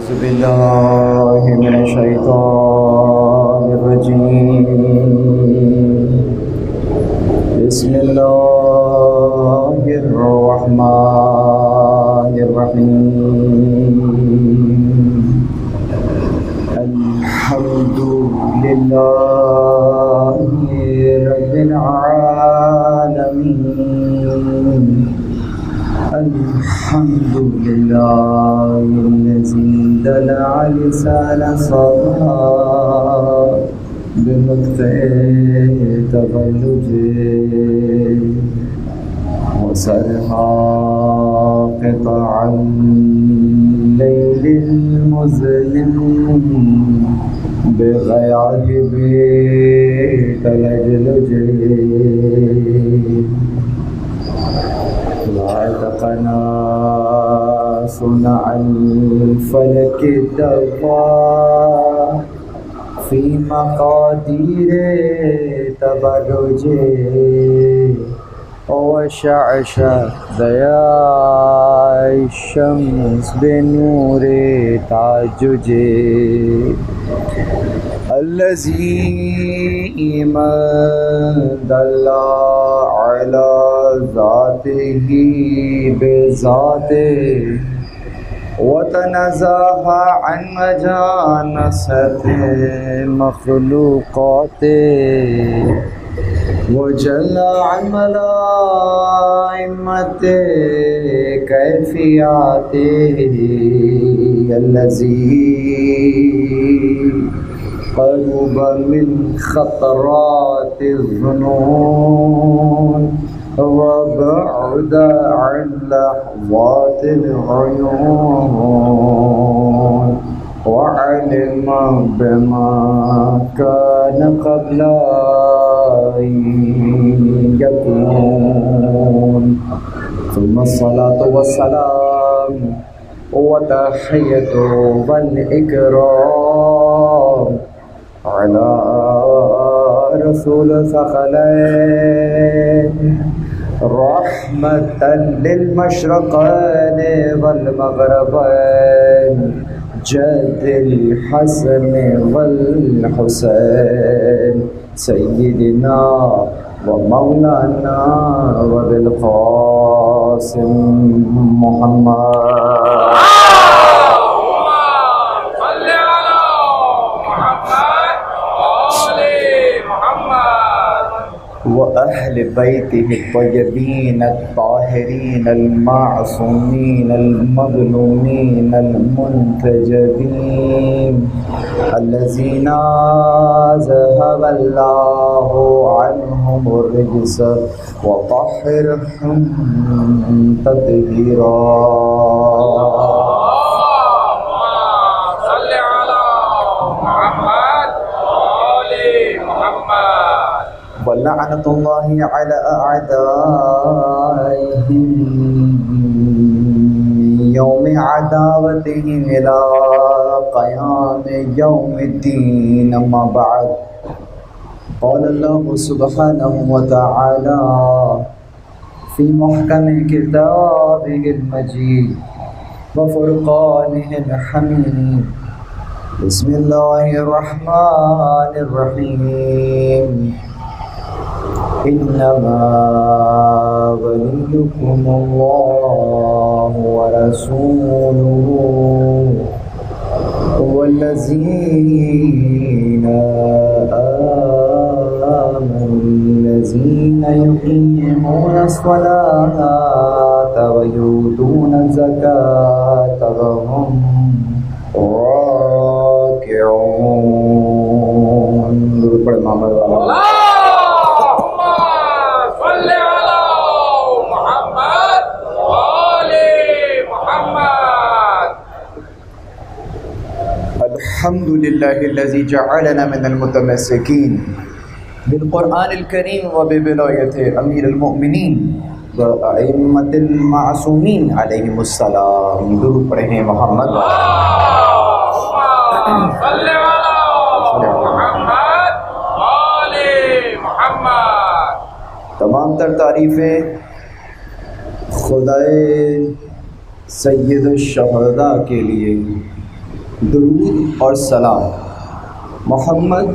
أعوذ بالله من الشيطان الرجيم. بسم الله الرحمن الرحيم. الحمد لله رب العالمين. الحمد لله الذي دلع لسان صبا بنطق تغلج وسرها قطع الليل المظلم بغياهب تلجلج وعتقنا صنع الفلك الدفا في مقادير تبرج وشعشع ضياء الشمس بنور تعجج الذي من دل على ذاته بذاته وتنزه عن مجانسة مخلوقاته وجل عن ملائمة كيفياته الذي قرب من خطرات الظنون وبعد عن لحظات العيون وعلم بما كان قبل أن يكون ثم الصلاة والسلام وتحية والإكرام على رسول ثقلين رحمة للمشرقين والمغربين جد الحسن والحسين سيدنا ومولانا وبالقاسم محمد وأهل بيته الطيبين الطاهرين المعصومين المظلومين المنتجبين الذين ذهب الله عنهم الرجس وطهرهم تطهيرا. ولعنة الله على أعدائهم يوم عداوتهم إلى قيام يوم الدين. أما بعد، قال الله سبحانه وتعالى في محكم كتابه المجيد وفرقانه الحميد. بسم الله الرحمن الرحيم. إنما وليكم الله ورسوله والذين آمنوا الذين يقيمون الصلاة ويؤتون الزكاة وهم راكعون. درود پڑھ محمد والا. الحمد لله الذي جعلنا من المتمسكين بالقرآن الكريم وبولاية أمير المؤمنين وأئمة المعصومين عليهم السلام. درود پڑھیں محمد تمام تر تعریفیں خدائے سید الشہداء کے لیے درود اور سلام محمد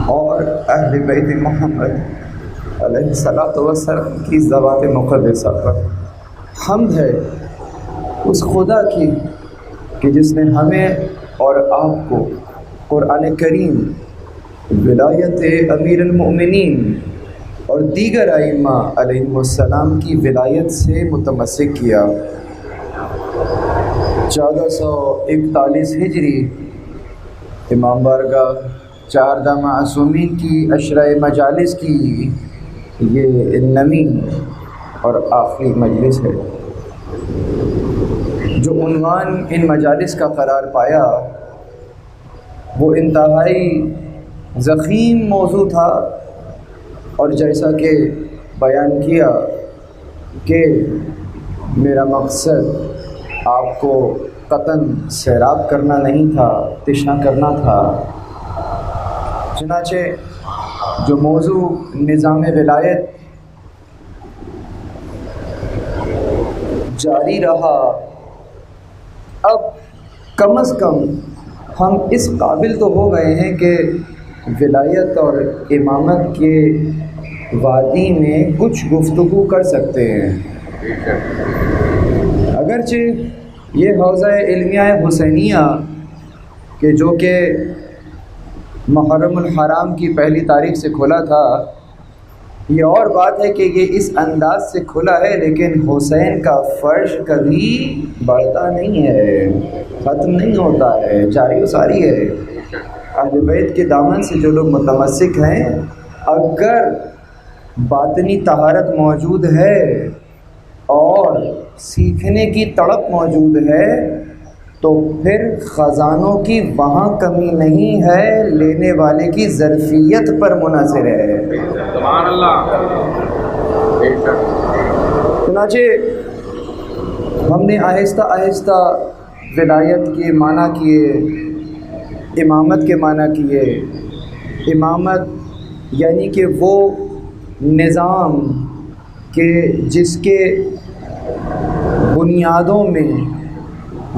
اور اہل بیت محمد علیہ الصلوۃ والسلام کی ذوات مقدسہ پر حمد ہے اس خدا کی کہ جس نے ہمیں اور آپ کو قرآن کریم، ولایت امیر المؤمنین اور دیگر ائمہ علیہم السلام کی ولایت سے متمسک کیا۔ 1441 ہجری امام بارگاہ چاردہ معصومین کی عشرہ مجالس کی یہ نویں اور آخری مجلس ہے۔ جو عنوان ان مجالس کا قرار پایا وہ انتہائی ضخیم موضوع تھا، اور جیسا کہ بیان کیا کہ میرا مقصد آپ کو قطعاً سیراب کرنا نہیں تھا، تشنا کرنا تھا۔ چنانچہ جو موضوع نظام ولایت جاری رہا، اب کم از کم ہم اس قابل تو ہو گئے ہیں کہ ولایت اور امامت کے وادی میں کچھ گفتگو کر سکتے ہیں۔ اگرچہ یہ حوزہ علمیہ حسینیہ کہ جو کہ محرم الحرام کی پہلی تاریخ سے کھلا تھا، یہ اور بات ہے کہ یہ اس انداز سے کھلا ہے، لیکن حسین کا فرش کبھی بڑھتا نہیں ہے، ختم نہیں ہوتا ہے، جاری و ساری ہے۔ اہل بیت کے دامن سے جو لوگ متمسک ہیں، اگر باطنی طہارت موجود ہے اور سیکھنے کی تڑپ موجود ہے تو پھر خزانوں کی وہاں کمی نہیں ہے، لینے والے کی ظرفیت پر منحصر ہے۔ سبحان اللہ۔ چنانچہ ہم نے آہستہ آہستہ ولایت کے معنی کیے، امامت کے معنی کیے۔ امامت یعنی کہ وہ نظام کہ جس کے بنیادوں میں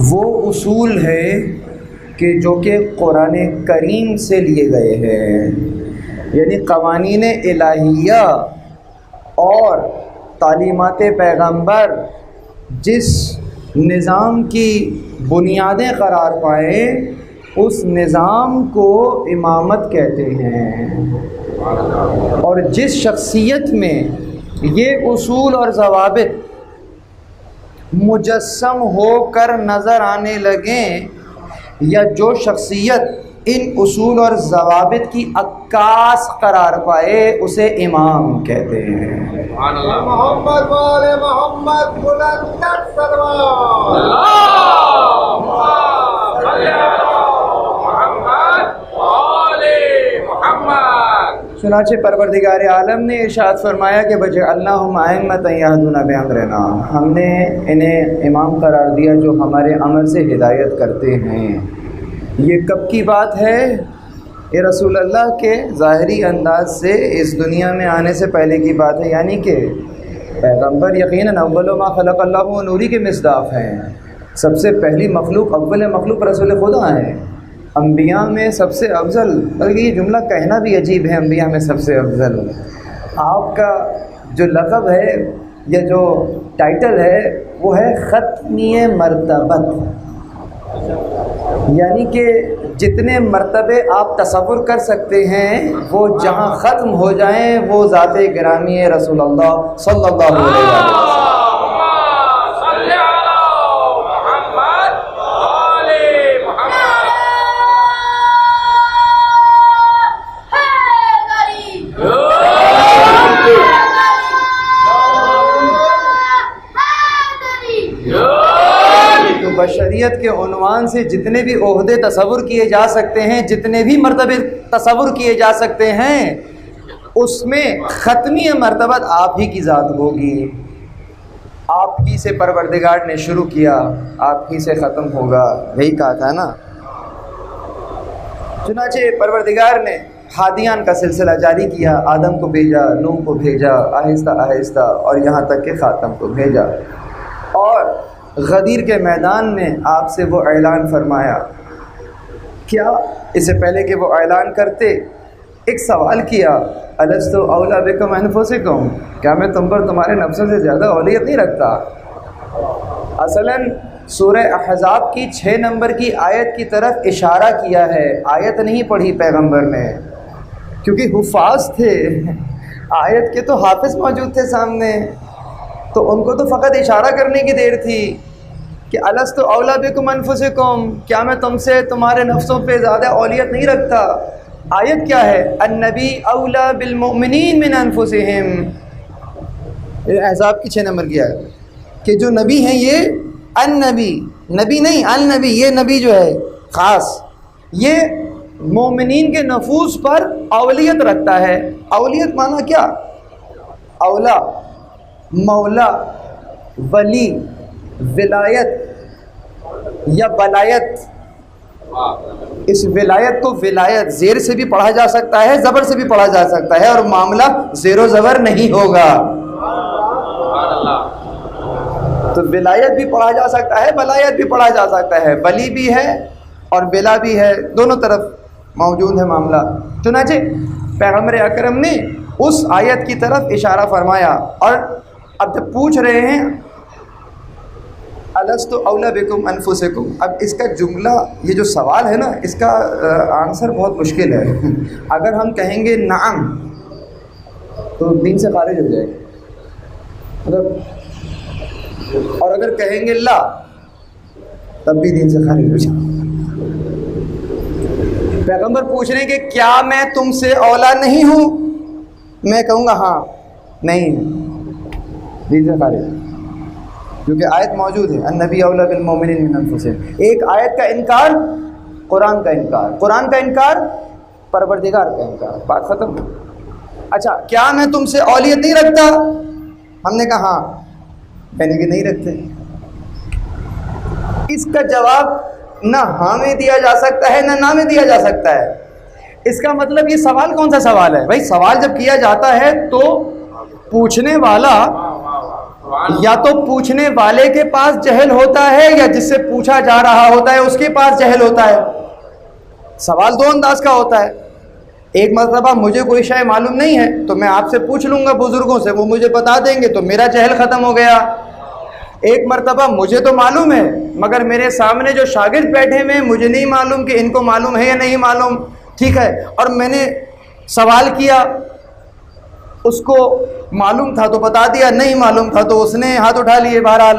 وہ اصول ہے کہ جو کہ قرآن کریم سے لیے گئے ہیں، یعنی قوانین الہیہ اور تعلیمات پیغمبر جس نظام کی بنیادیں قرار پائیں، اس نظام کو امامت کہتے ہیں۔ اور جس شخصیت میں یہ اصول اور ضوابط مجسم ہو کر نظر آنے لگیں، یا جو شخصیت ان اصول اور ضوابط کی عکاس قرار پائے، اسے امام کہتے ہیں۔ محمد والے محمد بلند سلوات چنانچہ پروردگار عالم نے ارشاد فرمایا کہ وَجَعَلْنَاهُمْ أَئِمَّةً يَهْدُونَ بِأَمْرِنَا، ہم نے انہیں امام قرار دیا جو ہمارے امر سے ہدایت کرتے ہیں۔ یہ کب کی بات ہے؟ یہ رسول اللہ کے ظاہری انداز سے اس دنیا میں آنے سے پہلے کی بات ہے، یعنی کہ پیغمبر یقیناً اول ما خلق اللہ و نوری کے مصداق ہیں۔ سب سے پہلی مخلوق، اول مخلوق رسول خدا ہیں۔ انبیاء میں سب سے افضل، بلکہ یہ جملہ کہنا بھی عجیب ہے، انبیاء میں سب سے افضل۔ آپ کا جو لقب ہے یا جو ٹائٹل ہے وہ ہے ختمی مرتبت، یعنی کہ جتنے مرتبے آپ تصور کر سکتے ہیں وہ جہاں ختم ہو جائیں وہ ذات گرامی رسول اللہ صلی اللہ علیہ وسلم۔ بشریت کے عنوان سے جتنے بھی عہدے تصور کیے جا سکتے ہیں، جتنے بھی مرتبے تصور کیے جا سکتے ہیں، اس میں ختمی مرتبت آپ ہی کی ذات ہوگی۔ آپ ہی سے پروردگار نے شروع کیا، آپ ہی سے ختم ہوگا، یہی کہا تھا نا۔ چنانچہ پروردگار نے ہادیان کا سلسلہ جاری کیا، آدم کو بھیجا، نوح کو بھیجا، آہستہ آہستہ، اور یہاں تک کہ خاتم کو بھیجا۔ اور غدیر کے میدان میں آپ سے وہ اعلان فرمایا کیا اس سے پہلے کہ وہ اعلان کرتے ایک سوال کیا، الستُ اولیٰ بکم انفسکم، کیا میں تم پر تمہارے نفسوں سے زیادہ اولیت نہیں رکھتا؟ اصلاً سورہ احزاب کی 6 نمبر کی آیت کی طرف اشارہ کیا ہے، آیت نہیں پڑھی پیغمبر نے، کیونکہ حفاظ تھے، آیت کے تو حافظ موجود تھے سامنے، تو ان کو تو فقط اشارہ کرنے کی دیر تھی کہ الستُ اولیٰ بکم انفسکم، کیا میں تم سے تمہارے نفسوں پہ زیادہ اولیت نہیں رکھتا؟ آیت کیا ہے؟ النبی اولیٰ بالمؤمنین من انفسہم، یہ احزاب کی 6 نمبر کی آیت کہ جو نبی ہیں یہ النبی، نبی نہیں النبی، یہ نبی جو ہے خاص، یہ مومنین کے نفوس پر اولیت رکھتا ہے۔ اولیت معنی کیا؟ اولا، مولا، ولی، ولایت یا ولایت۔ اس ولایت کو ولایت زیر سے بھی پڑھا جا سکتا ہے، زبر سے بھی پڑھا جا سکتا ہے، اور معاملہ زیر و زبر نہیں ہوگا۔ تو ولایت بھی پڑھا جا سکتا ہے، ولایت بھی پڑھا جا سکتا ہے، ولی بھی ہے اور ولا بھی ہے، دونوں طرف موجود ہے معاملہ۔ چنانچہ پیغمبر اکرم نے اس آیت کی طرف اشارہ فرمایا، اور اب جب پوچھ رہے ہیں الستُ اولیٰ بکم انفسکم، اب اس کا جملہ، یہ جو سوال ہے نا، اس کا آنسر بہت مشکل ہے۔ اگر ہم کہیں گے نعم تو دین سے خارج ہو جائے گا، اور اگر کہیں گے لا تب بھی دین سے خارج ہو جائے گا۔ پیغمبر پوچھ رہے ہیں کہ کیا میں تم سے اولیٰ نہیں ہوں؟ میں کہوں گا ہاں، نہیں، دین سے خارج، کیونکہ آیت موجود ہے النبی اولیٰ بالمؤمنین من انفسہم۔ ایک آیت کا انکار، قرآن کا انکار، قرآن کا انکار، پروردگار کا انکار، بات ختم۔ اچھا، کیا میں تم سے اولیت نہیں رکھتا؟ ہم نے کہا ہاں، یعنی کہ نہیں رکھتے۔ اس کا جواب نہ ہاں میں دیا جا سکتا ہے نہ نہ میں دیا جا سکتا ہے۔ اس کا مطلب یہ سوال کون سا سوال ہے؟ بھائی سوال جب کیا جاتا ہے تو پوچھنے والا یا تو پوچھنے والے کے پاس جہل ہوتا ہے یا جس سے پوچھا جا رہا ہوتا ہے اس کے پاس جہل ہوتا ہے۔ سوال دو انداز کا ہوتا ہے، ایک مرتبہ مجھے کوئی شے معلوم نہیں ہے تو میں آپ سے پوچھ لوں گا بزرگوں سے، وہ مجھے بتا دیں گے تو میرا جہل ختم ہو گیا۔ ایک مرتبہ مجھے تو معلوم ہے مگر میرے سامنے جو شاگرد بیٹھے ہوئے ہیں مجھے نہیں معلوم کہ ان کو معلوم ہے یا نہیں معلوم، ٹھیک ہے، اور میں نے سوال کیا، اس کو معلوم تھا تو بتا دیا، نہیں معلوم تھا تو اس نے ہاتھ اٹھا لیے۔ بہرحال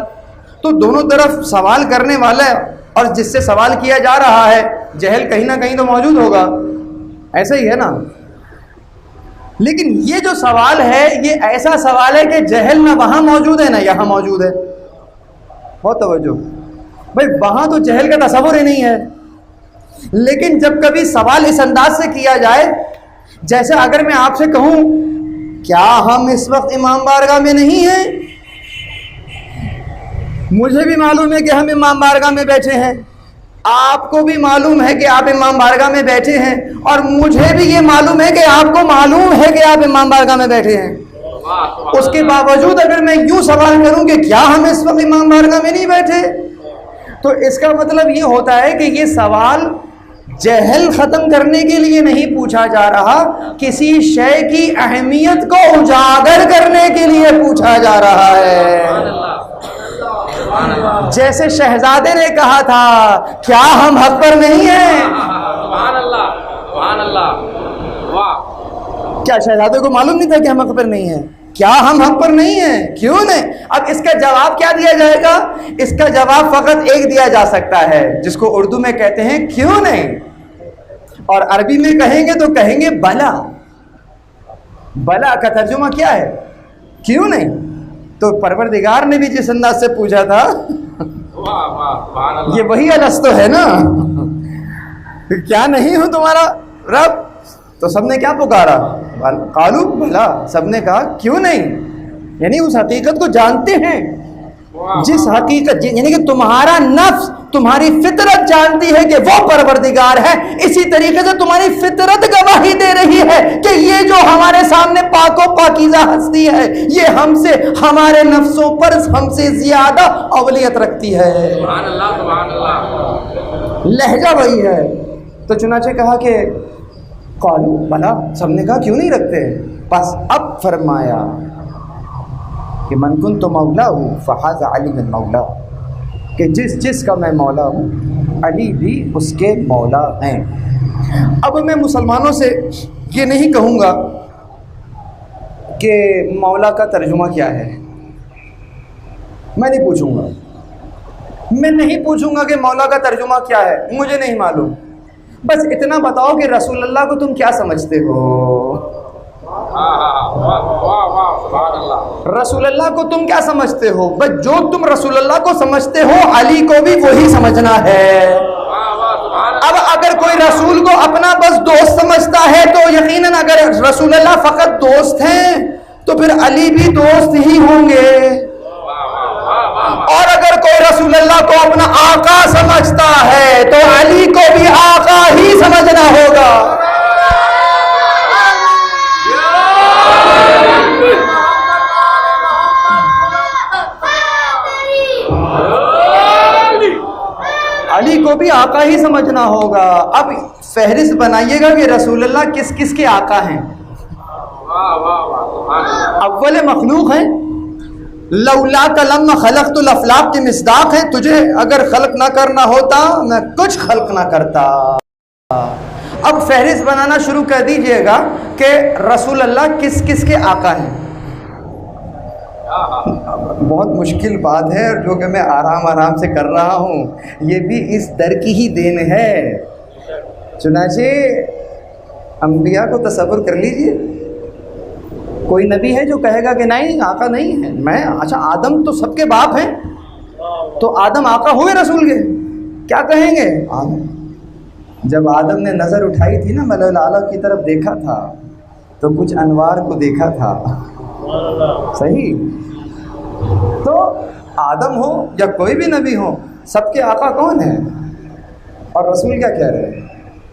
تو دونوں طرف سوال کرنے والا اور جس سے سوال کیا جا رہا ہے جہل کہیں نہ کہیں تو موجود ہوگا، ایسا ہی ہے نا۔ لیکن یہ جو سوال ہے یہ ایسا سوال ہے کہ جہل نہ وہاں موجود ہے نہ یہاں موجود ہے۔ بہت توجہ بھائی، وہاں تو جہل کا تصور ہی نہیں ہے، لیکن جب کبھی سوال اس انداز سے کیا جائے، جیسے اگر میں آپ سے کہوں کیا ہم اس وقت امام بارگاہ میں نہیں ہیں؟ مجھے بھی معلوم ہے کہ ہم امام بارگاہ میں بیٹھے ہیں، آپ کو بھی معلوم ہے کہ آپ امام بارگاہ میں بیٹھے ہیں، اور مجھے بھی یہ معلوم ہے کہ آپ کو معلوم ہے کہ آپ امام بارگاہ میں بیٹھے ہیں۔ اس کے باوجود اگر میں یوں سوال کروں کہ کیا ہم اس وقت امام بارگاہ میں نہیں بیٹھے، تو اس کا مطلب یہ ہوتا ہے کہ یہ سوال جہل ختم کرنے کے لیے نہیں پوچھا جا رہا، کسی شے کی اہمیت کو اجاگر کرنے کے لیے پوچھا جا رہا ہے۔ جیسے شہزادے نے کہا تھا کیا ہم حق پر نہیں ہیں؟ سبحان اللہ، سبحان اللہ، واہ! کیا شہزادے کو معلوم نہیں تھا کہ ہم حق پر نہیں ہیں؟ کیا ہم حق پر نہیں ہیں؟ کیوں نہیں؟ اب اس کا جواب کیا دیا جائے گا؟ اس کا جواب فقط ایک دیا جا سکتا ہے جس کو اردو میں کہتے ہیں کیوں نہیں، اور عربی میں کہیں گے تو کہیں گے بلا۔ بلا کا ترجمہ کیا ہے؟ کیوں نہیں۔ تو پروردگار نے بھی جس انداز سے پوچھا تھا یہ وہی الستو ہے نا، کیا نہیں ہوں تمہارا رب؟ تو سب نے کیا پکارا؟ قالو بھلا، سب نے کہا کیوں نہیں، یعنی اس حقیقت کو جانتے ہیں، جس حقیقت یعنی کہ تمہارا نفس، تمہاری فطرت جانتی ہے کہ وہ پروردگار ہے، اسی طریقے سے تمہاری فطرت گواہی دے رہی ہے کہ یہ جو ہمارے سامنے پاک و پاکیزہ ہستی ہے یہ ہم سے، ہمارے نفسوں پر ہم سے زیادہ اولیت رکھتی ہے۔ سبحان اللہ، سبحان اللہ۔ لہجہ وہی ہے، تو چنانچہ کہا کہ قالو بلا، سب نے کہا کیوں نہیں رکھتے؟ بس اب فرمایا کہ من کنت مولا ہوں فہذا علی من مولا، کہ جس کا میں مولا ہوں علی بھی اس کے مولا ہیں۔ اب میں مسلمانوں سے یہ نہیں کہوں گا کہ مولا کا ترجمہ کیا ہے، میں نہیں پوچھوں گا، میں نہیں پوچھوں گا کہ مولا کا ترجمہ کیا ہے، مجھے نہیں معلوم، بس اتنا بتاؤ کہ رسول اللہ کو تم کیا سمجھتے ہو، رسول اللہ کو تم کیا سمجھتے ہو؟ بس جو تم رسول اللہ کو سمجھتے ہو علی کو بھی وہی سمجھنا ہے۔ اب اگر کوئی رسول کو اپنا بس دوست سمجھتا ہے تو یقیناً اگر رسول اللہ فقط دوست ہیں تو پھر علی بھی دوست ہی ہوں گے، اور اگر کوئی رسول اللہ کو اپنا آقا سمجھتا ہے تو علی کو بھی آقا ہی سمجھنا ہوگا۔ علی کو بھی آقا ہی سمجھنا ہوگا۔ اب فہرست بنائیے گا کہ رسول اللہ کس کس کے آقا ہیں۔ اول مخلوق ہیں، لولا کلم خلقت الافلاق کے مصداق ہیں، تجھے اگر خلق نہ کرنا ہوتا میں کچھ خلق نہ کرتا۔ اب فہرست بنانا شروع کر دیجئے گا کہ رسول اللہ کس کس کے آقا ہیں۔ بہت مشکل بات ہے اور جو کہ میں آرام سے کر رہا ہوں، یہ بھی اس در کی ہی دین ہے۔ چنانچہ انبیاء کو تصور کر لیجئے، کوئی نبی ہے جو کہے گا کہ نہیں آقا نہیں ہے، میں اچھا آدم تو سب کے باپ ہیں تو آدم آقا ہوئے رسول کے، کیا کہیں گے؟ جب آدم نے نظر اٹھائی تھی نا ملأ الاعلیٰ کی طرف دیکھا تھا تو کچھ انوار کو دیکھا تھا، صحیح؟ تو آدم ہو یا کوئی بھی نبی ہو، سب کے آقا کون ہے؟ اور رسول کیا کہہ رہے ہیں؟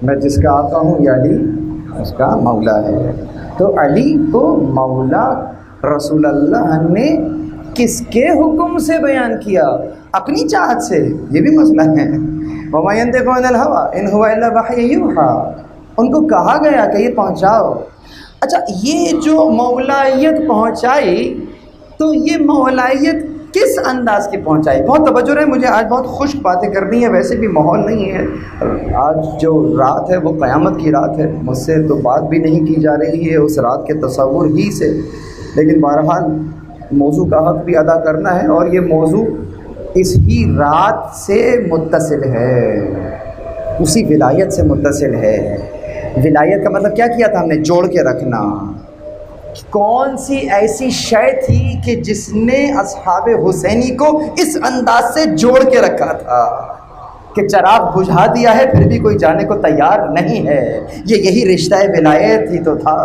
میں جس کا آقا ہوں یا علی اس کا مولا ہے۔ تو علی کو مولا رسول اللہ نے کس کے حکم سے بیان کیا؟ اپنی چاہت سے، یہ بھی مسئلہ ہے۔ وَمَا يَنطِقُ عَنِ الْهَوَىٰ إِنْ هُوَ إِلَّا وَحْيٌ يُوحَىٰ، ان کو کہا گیا کہ یہ پہنچاؤ۔ اچھا، یہ جو مولائیت پہنچائی تو یہ مولائیت کس انداز کی پہنچائی؟ بہت توجہ رہے، مجھے آج بہت خشک باتیں کرنی ہے، ویسے بھی ماحول نہیں ہے، آج جو رات ہے وہ قیامت کی رات ہے، مجھ سے تو بات بھی نہیں کی جا رہی ہے اس رات کے تصور ہی سے، لیکن بہرحال موضوع کا حق بھی ادا کرنا ہے، اور یہ موضوع اس ہی رات سے متصل ہے، اسی ولایت سے متصل ہے۔ ولایت کا مطلب کیا کیا تھا ہم نے؟ جوڑ کے رکھنا۔ کون سی ایسی شے تھی کہ جس نے اصحاب حسینی کو اس انداز سے جوڑ کے رکھا تھا کہ چراغ بجھا دیا ہے پھر بھی کوئی جانے کو تیار نہیں ہے؟ یہی رشتہ ولایت ہی تو تھا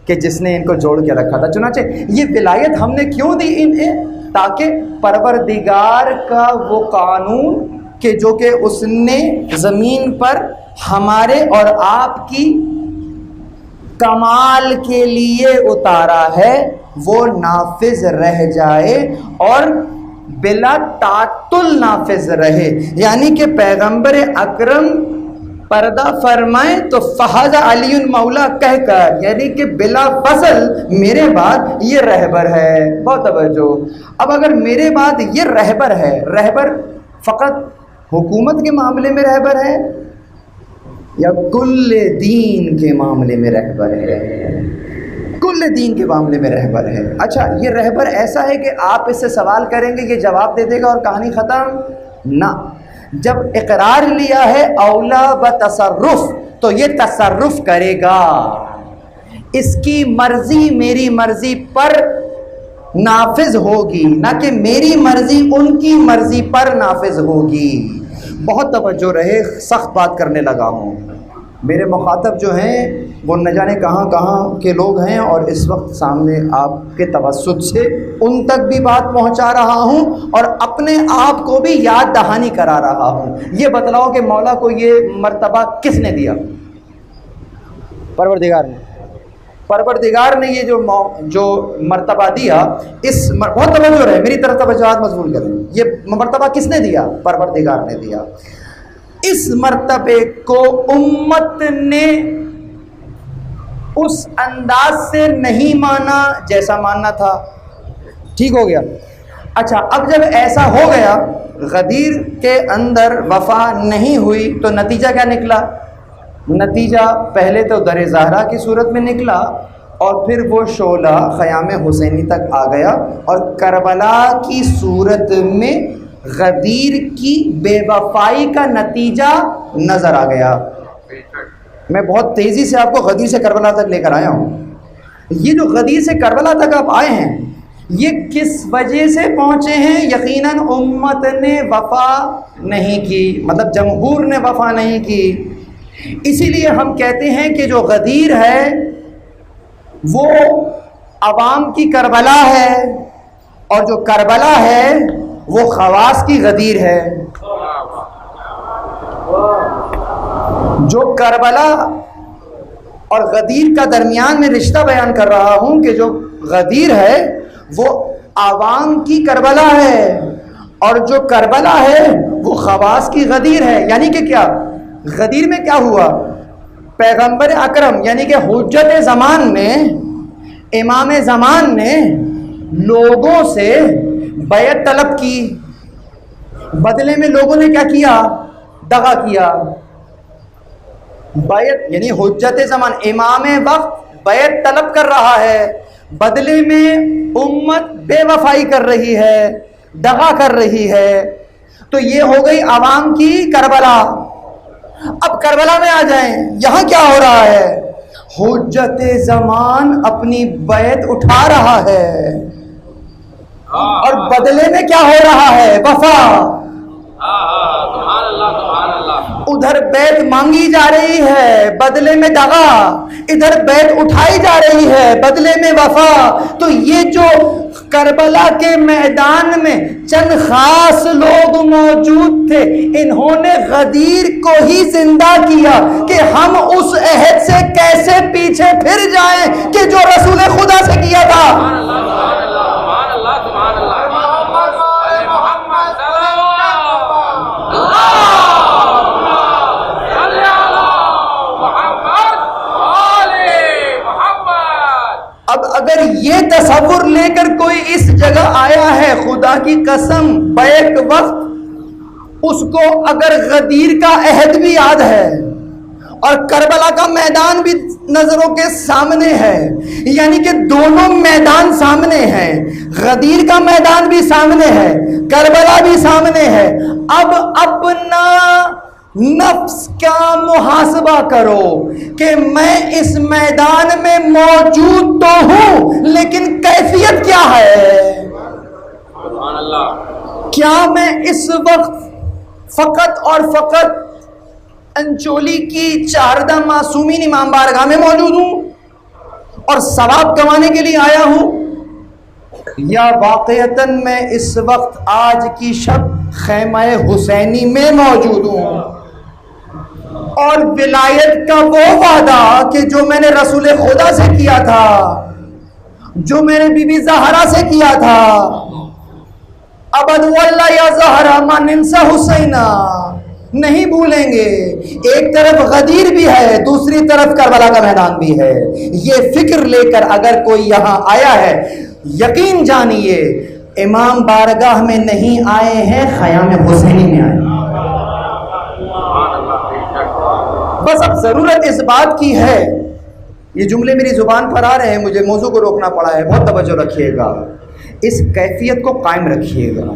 کہ جس نے ان کو جوڑ کے رکھا تھا۔ چنانچہ یہ ولایت ہم نے کیوں دی انہیں؟ تاکہ پروردگار کا وہ قانون کہ جو کہ اس نے زمین پر ہمارے اور آپ کی کمال کے لیے اتارا ہے وہ نافذ رہ جائے اور بلا تعطل نافذ رہے، یعنی کہ پیغمبر اکرم پردہ فرمائیں تو فہذا علی مولا کہہ کر، یعنی کہ بلا فصل میرے بعد یہ رہبر ہے۔ بہت توجہ، اب اگر میرے بعد یہ رہبر ہے، رہبر فقط حکومت کے معاملے میں رہبر ہے یا کل دین کے معاملے میں رہبر ہے؟ کل دین کے معاملے میں رہبر ہے۔ اچھا، یہ رہبر ایسا ہے کہ آپ اس سے سوال کریں گے یہ جواب دے دے گا اور کہانی ختم؟ نہ، جب اقرار لیا ہے اولا بتصرف تو یہ تصرف کرے گا، اس کی مرضی میری مرضی پر نافذ ہوگی، نہ کہ میری مرضی ان کی مرضی پر نافذ ہوگی۔ بہت توجہ رہے، سخت بات کرنے لگا ہوں، میرے مخاطب جو ہیں وہ نہ جانے کہاں کہاں کے لوگ ہیں، اور اس وقت سامنے آپ کے توسط سے ان تک بھی بات پہنچا رہا ہوں اور اپنے آپ کو بھی یاد دہانی کرا رہا ہوں۔ یہ بتلاؤ کہ مولا کو یہ مرتبہ کس نے دیا؟ پروردگار نے۔ پروردگار نے یہ جو مرتبہ دیا، اس بہت توجہ رہے، میری طرف توجہات مضبوط کریں، یہ مرتبہ کس نے دیا؟ پروردگار نے دیا۔ اس مرتبے کو امت نے اس انداز سے نہیں مانا جیسا ماننا تھا. ٹھیک ہو گیا. اچھا اب جب ایسا ہو گیا, غدیر کے اندر وفا نہیں ہوئی, تو نتیجہ کیا نکلا؟ نتیجہ پہلے تو در زہرا کی صورت میں نکلا, اور پھر وہ شعلہ خیام حسینی تک آ گیا, اور کربلا کی صورت میں غدیر کی بے وفائی کا نتیجہ نظر آ گیا. میں بہت تیزی سے آپ کو غدیر سے کربلا تک لے کر آیا ہوں. یہ جو غدیر سے کربلا تک آپ آئے ہیں, یہ کس وجہ سے پہنچے ہیں؟ یقیناً امت نے وفا نہیں کی, مطلب جمہور نے وفا نہیں کی. اسی لیے ہم کہتے ہیں کہ جو غدیر ہے وہ عوام کی کربلا ہے, اور جو کربلا ہے وہ خواص کی غدیر ہے. جو کربلا اور غدیر کا درمیان میں رشتہ بیان کر رہا ہوں کہ جو غدیر ہے وہ عوام کی کربلا ہے, اور جو کربلا ہے وہ خواص کی غدیر ہے. یعنی کہ کیا غدیر میں کیا ہوا؟ پیغمبر اکرم یعنی کہ حجت زمان نے, امام زمان نے لوگوں سے بیعت طلب کی, بدلے میں لوگوں نے کیا کیا؟ دغا کیا. بیعت یعنی حجت زمان, امام وقت بیعت طلب کر رہا ہے, بدلے میں امت بے وفائی کر رہی ہے, دغا کر رہی ہے. تو یہ ہو گئی عوام کی کربلا. اب کربلا میں آ جائیں, یہاں کیا ہو رہا ہے؟ حجت زمان اپنی بیعت اٹھا رہا ہے, اور بدلے میں کیا ہو رہا ہے؟ وفا. ادھر بیعت مانگی جا رہی ہے, بدلے میں دغا, ادھر بیعت اٹھائی جا رہی ہے, بدلے میں وفا. تو یہ جو کربلا کے میدان میں چند خاص لوگ موجود تھے, انہوں نے غدیر کو ہی زندہ کیا کہ ہم اس عہد سے کیسے پیچھے پھر جائیں کہ جو رسول خدا سے کیا تھا. اب اگر یہ تصور لے کر کوئی اس جگہ آیا ہے, خدا کی قسم بیک وقت اس کو اگر غدیر کا عہد بھی یاد ہے اور کربلا کا میدان بھی نظروں کے سامنے ہے, یعنی کہ دونوں میدان سامنے ہیں, غدیر کا میدان بھی سامنے ہے, کربلا بھی سامنے ہے. اب اپنا نفس کا محاسبہ کرو کہ میں اس میدان میں موجود تو ہوں, لیکن کیفیت کیا ہے؟ سبحان اللہ. کیا میں اس وقت فقط اور فقط انچولی کی چاردہ معصومین امام بارگاہ میں موجود ہوں اور ثواب کمانے کے لیے آیا ہوں, یا واقعتاً میں اس وقت آج کی شب خیمہ حسینی میں موجود ہوں, اور ولایت کا وہ وعدہ کہ جو میں نے رسول خدا سے کیا تھا, جو میں نے بی بی زہرا سے کیا تھا, ابد واللہ یا زہرا ما ننسى حسینہ, نہیں بھولیں گے. ایک طرف غدیر بھی ہے, دوسری طرف کربلا کا میدان بھی ہے. یہ فکر لے کر اگر کوئی یہاں آیا ہے, یقین جانیے امام بارگاہ میں نہیں آئے ہیں, خیام حسینی میں آئے ہیں. بس اب ضرورت اس بات کی ہے, یہ جملے میری زبان پر آ رہے ہیں, مجھے موضوع کو روکنا پڑا ہے, بہت توجہ رکھیے گا, اس کیفیت کو قائم رکھیے گا.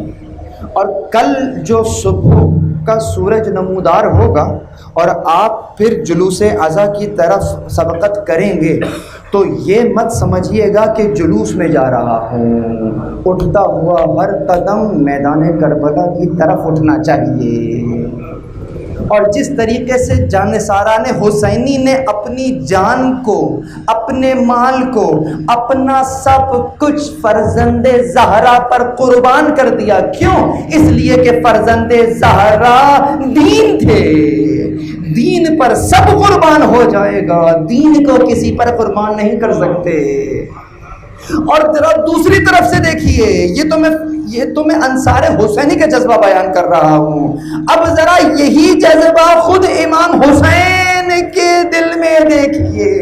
اور کل جو صبح کا سورج نمودار ہوگا اور آپ پھر جلوس عزا کی طرف سبقت کریں گے, تو یہ مت سمجھیے گا کہ جلوس میں جا رہا ہوں, اٹھتا ہوا ہر قدم میدان کربلا کی طرف اٹھنا چاہیے. اور جس طریقے سے جانثاران حسینی نے اپنی جان کو, اپنے مال کو, اپنا سب کچھ فرزند زہرا پر قربان کر دیا. کیوں؟ اس لیے کہ فرزند زہرا دین تھے, دین پر سب قربان ہو جائے گا, دین کو کسی پر قربان نہیں کر سکتے. اور ذرا دوسری طرف سے دیکھیے، یہ تو میں انصار حسینی کا جذبہ بیان کر رہا ہوں، اب ذرا یہی جذبہ خود امام حسین کے دل میں دیکھیے،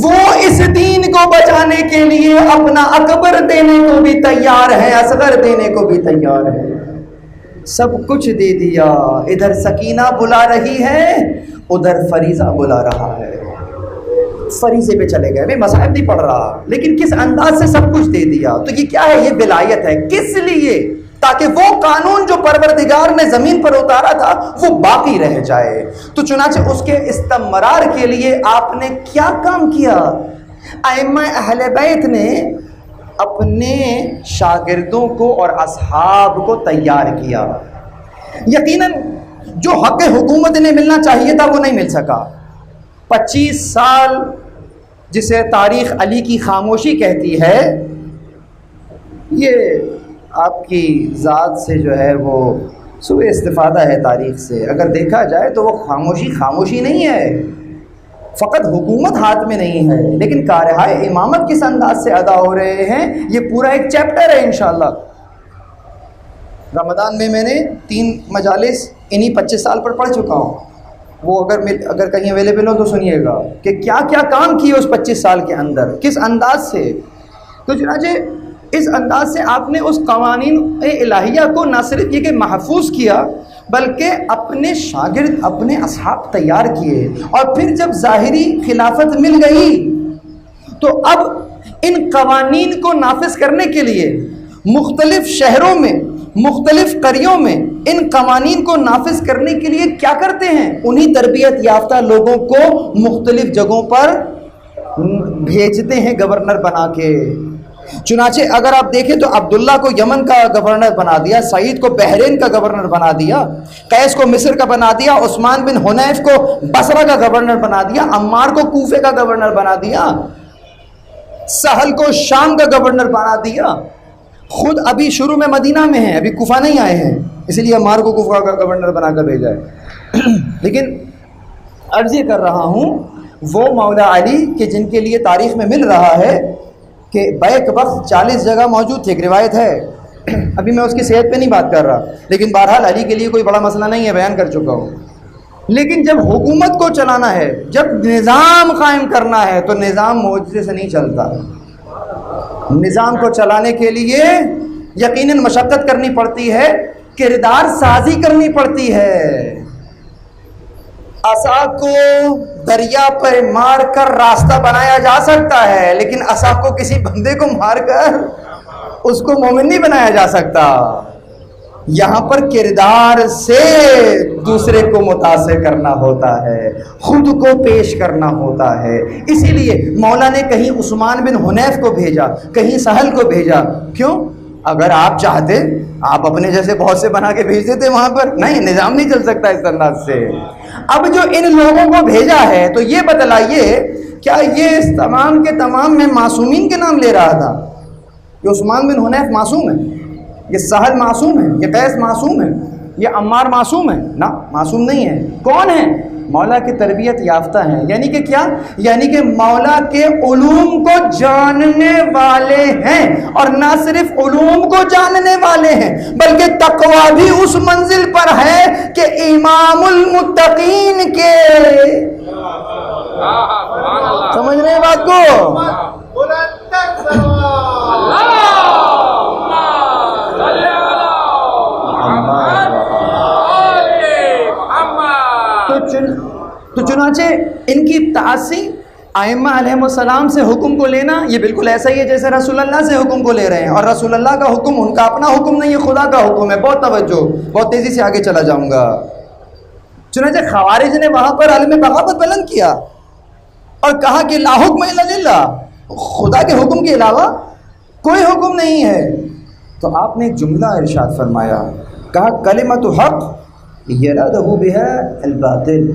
وہ اس دین کو بچانے کے لیے اپنا اکبر دینے کو بھی تیار ہے، اصغر دینے کو بھی تیار ہے، سب کچھ دے دیا، ادھر سکینہ بلا رہی ہے، ادھر فریضہ بلا رہا ہے، فریضے پہ چلے گئے، میں مذاہب نہیں پڑھ رہا، لیکن کس انداز سے سب کچھ دے دیا، تو یہ کیا ہے؟ یہ ولایت ہے، کس لیے؟ تاکہ وہ قانون جو پروردگار نے زمین پر اتارا تھا وہ باقی رہ جائے۔ تو چنانچہ اس کے استمرار کے لیے آپ نے کیا کام کیا؟ ائمہ اہل بیت نے اپنے شاگردوں کو اور اصحاب کو تیار کیا۔ یقیناً جو حق حکومت نے ملنا چاہیے تھا وہ نہیں مل سکا۔ 25 سال جسے تاریخ علی کی خاموشی کہتی ہے، یہ آپ کی ذات سے جو ہے وہ سوء استفادہ ہے تاریخ سے۔ اگر دیکھا جائے تو وہ خاموشی نہیں ہے، فقط حکومت ہاتھ میں نہیں ہے، لیکن کارہائے امامت کس انداز سے ادا ہو رہے ہیں، یہ پورا ایک چیپٹر ہے انشاءاللہ۔ رمضان میں نے 3 مجالس انہی 25 سال پر پڑھ چکا ہوں، وہ اگر کہیں اویلیبل ہو تو سنیے گا کہ کیا کیا کام کیے اس 25 سال کے اندر، کس انداز سے۔ تو چنانچہ اس انداز سے آپ نے اس قوانین الہیہ کو نہ صرف یہ کہ محفوظ کیا، بلکہ اپنے شاگرد، اپنے اصحاب تیار کیے، اور پھر جب ظاہری خلافت مل گئی تو اب ان قوانین کو نافذ کرنے کے لیے مختلف شہروں میں، مختلف قریوں میں ان قوانین کو نافذ کرنے کے لیے کیا کرتے ہیں؟ انہی تربیت یافتہ لوگوں کو مختلف جگہوں پر بھیجتے ہیں گورنر بنا کے۔ چنانچہ اگر آپ دیکھیں تو عبداللہ کو یمن کا گورنر بنا دیا، سعید کو بحرین کا گورنر بنا دیا، قیس کو مصر کا بنا دیا، عثمان بن حنیف کو بصرہ کا گورنر بنا دیا، عمار کو کوفے کا گورنر بنا دیا، سہل کو شام کا گورنر بنا دیا۔ خود ابھی شروع میں مدینہ میں ہیں، ابھی کوفہ نہیں آئے ہیں، اسی لیے عمار کو کوفہ کا گورنر بنا کر بھیجا ہے۔ لیکن عرض یہ کر رہا ہوں، وہ مولا علی کہ جن کے لیے تاریخ میں مل رہا ہے کہ بیک وقت 40 جگہ موجود تھے، ایک روایت ہے، ابھی میں اس کی صحت پہ نہیں بات کر رہا، لیکن بہرحال علی کے لیے کوئی بڑا مسئلہ نہیں ہے، بیان کر چکا ہوں۔ لیکن جب حکومت کو چلانا ہے، جب نظام قائم کرنا ہے، تو نظام معجزے سے نہیں چلتا۔ نظام کو چلانے کے لیے یقیناً مشقت کرنی پڑتی ہے، کردار سازی کرنی پڑتی ہے۔ عصا کو دریا پر مار کر راستہ بنایا جا سکتا ہے، لیکن عصا کو کسی بندے کو مار کر اس کو مومن نہیں بنایا جا سکتا۔ یہاں پر کردار سے دوسرے کو متاثر کرنا ہوتا ہے، خود کو پیش کرنا ہوتا ہے۔ اسی لیے مولا نے کہیں عثمان بن حنیف کو بھیجا، کہیں سہل کو بھیجا، کیوں؟ اگر آپ چاہتے آپ اپنے جیسے بہت سے بنا کے بھیج دیتے وہاں پر، نہیں، نظام نہیں چل سکتا اس انداز سے۔ اب جو ان لوگوں کو بھیجا ہے تو یہ بتلائیے، کیا یہ تمام کے تمام میں معصومین کے نام لے رہا تھا؟ یہ عثمان بن حنیف معصوم ہے، یہ سہل معصوم ہے، یہ قیس معصوم ہے، یہ عمار معصوم ہے؟ نہ، معصوم نہیں ہے۔ کون ہے؟ مولا کی تربیت یافتہ ہیں، یعنی کہ کیا؟ یعنی کہ مولا کے علوم کو جاننے والے ہیں، اور نہ صرف علوم کو جاننے والے ہیں بلکہ تقویٰ بھی اس منزل پر ہے کہ امام المتقین کے۔ سمجھ رہے ہیں بات کو؟ تو چنانچہ ان کی تعصی ائمہ علیہ السلام سے حکم کو لینا یہ بالکل ایسا ہی ہے جیسے رسول اللہ سے حکم کو لے رہے ہیں، اور رسول اللہ کا حکم ان کا اپنا حکم نہیں ہے، خدا کا حکم ہے۔ بہت توجہ، بہت تیزی سے آگے چلا جاؤں گا۔ چنانچہ خوارج نے وہاں پر عالم بغاوت بلند کیا اور کہا کہ لا حکم الا للہ، خدا کے حکم کے علاوہ کوئی حکم نہیں ہے۔ تو آپ نے ایک جملہ ارشاد فرمایا، کہا کلمۃ حق یرادہ بہا الباطل،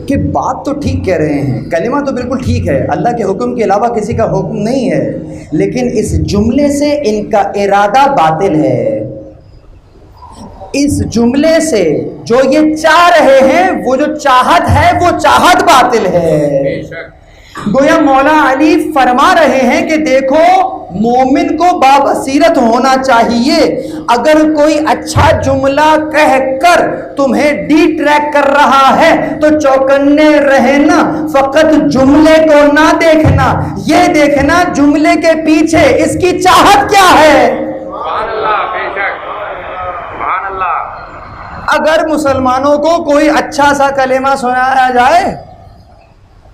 کہ بات تو ٹھیک کہہ رہے ہیں، کلمہ تو بالکل ٹھیک ہے، اللہ کے حکم کے علاوہ کسی کا حکم نہیں ہے، لیکن اس جملے سے ان کا ارادہ باطل ہے۔ اس جملے سے جو یہ چاہ رہے ہیں، وہ جو چاہت ہے وہ چاہت باطل ہے۔ گویا مولا علی فرما رہے ہیں کہ دیکھو مومن کو بابصیرت ہونا چاہیے. اگر کوئی اچھا جملہ کہہ کر تمہیں ڈی ٹریک کر رہا ہے تو چوکنے رہنا. فقط جملے کو نہ دیکھنا، یہ دیکھنا جملے کے پیچھے اس کی چاہت کیا ہے. سبحان اللہ، بے شک، سبحان اللہ. اگر مسلمانوں کو کوئی اچھا سا کلمہ سنایا جائے،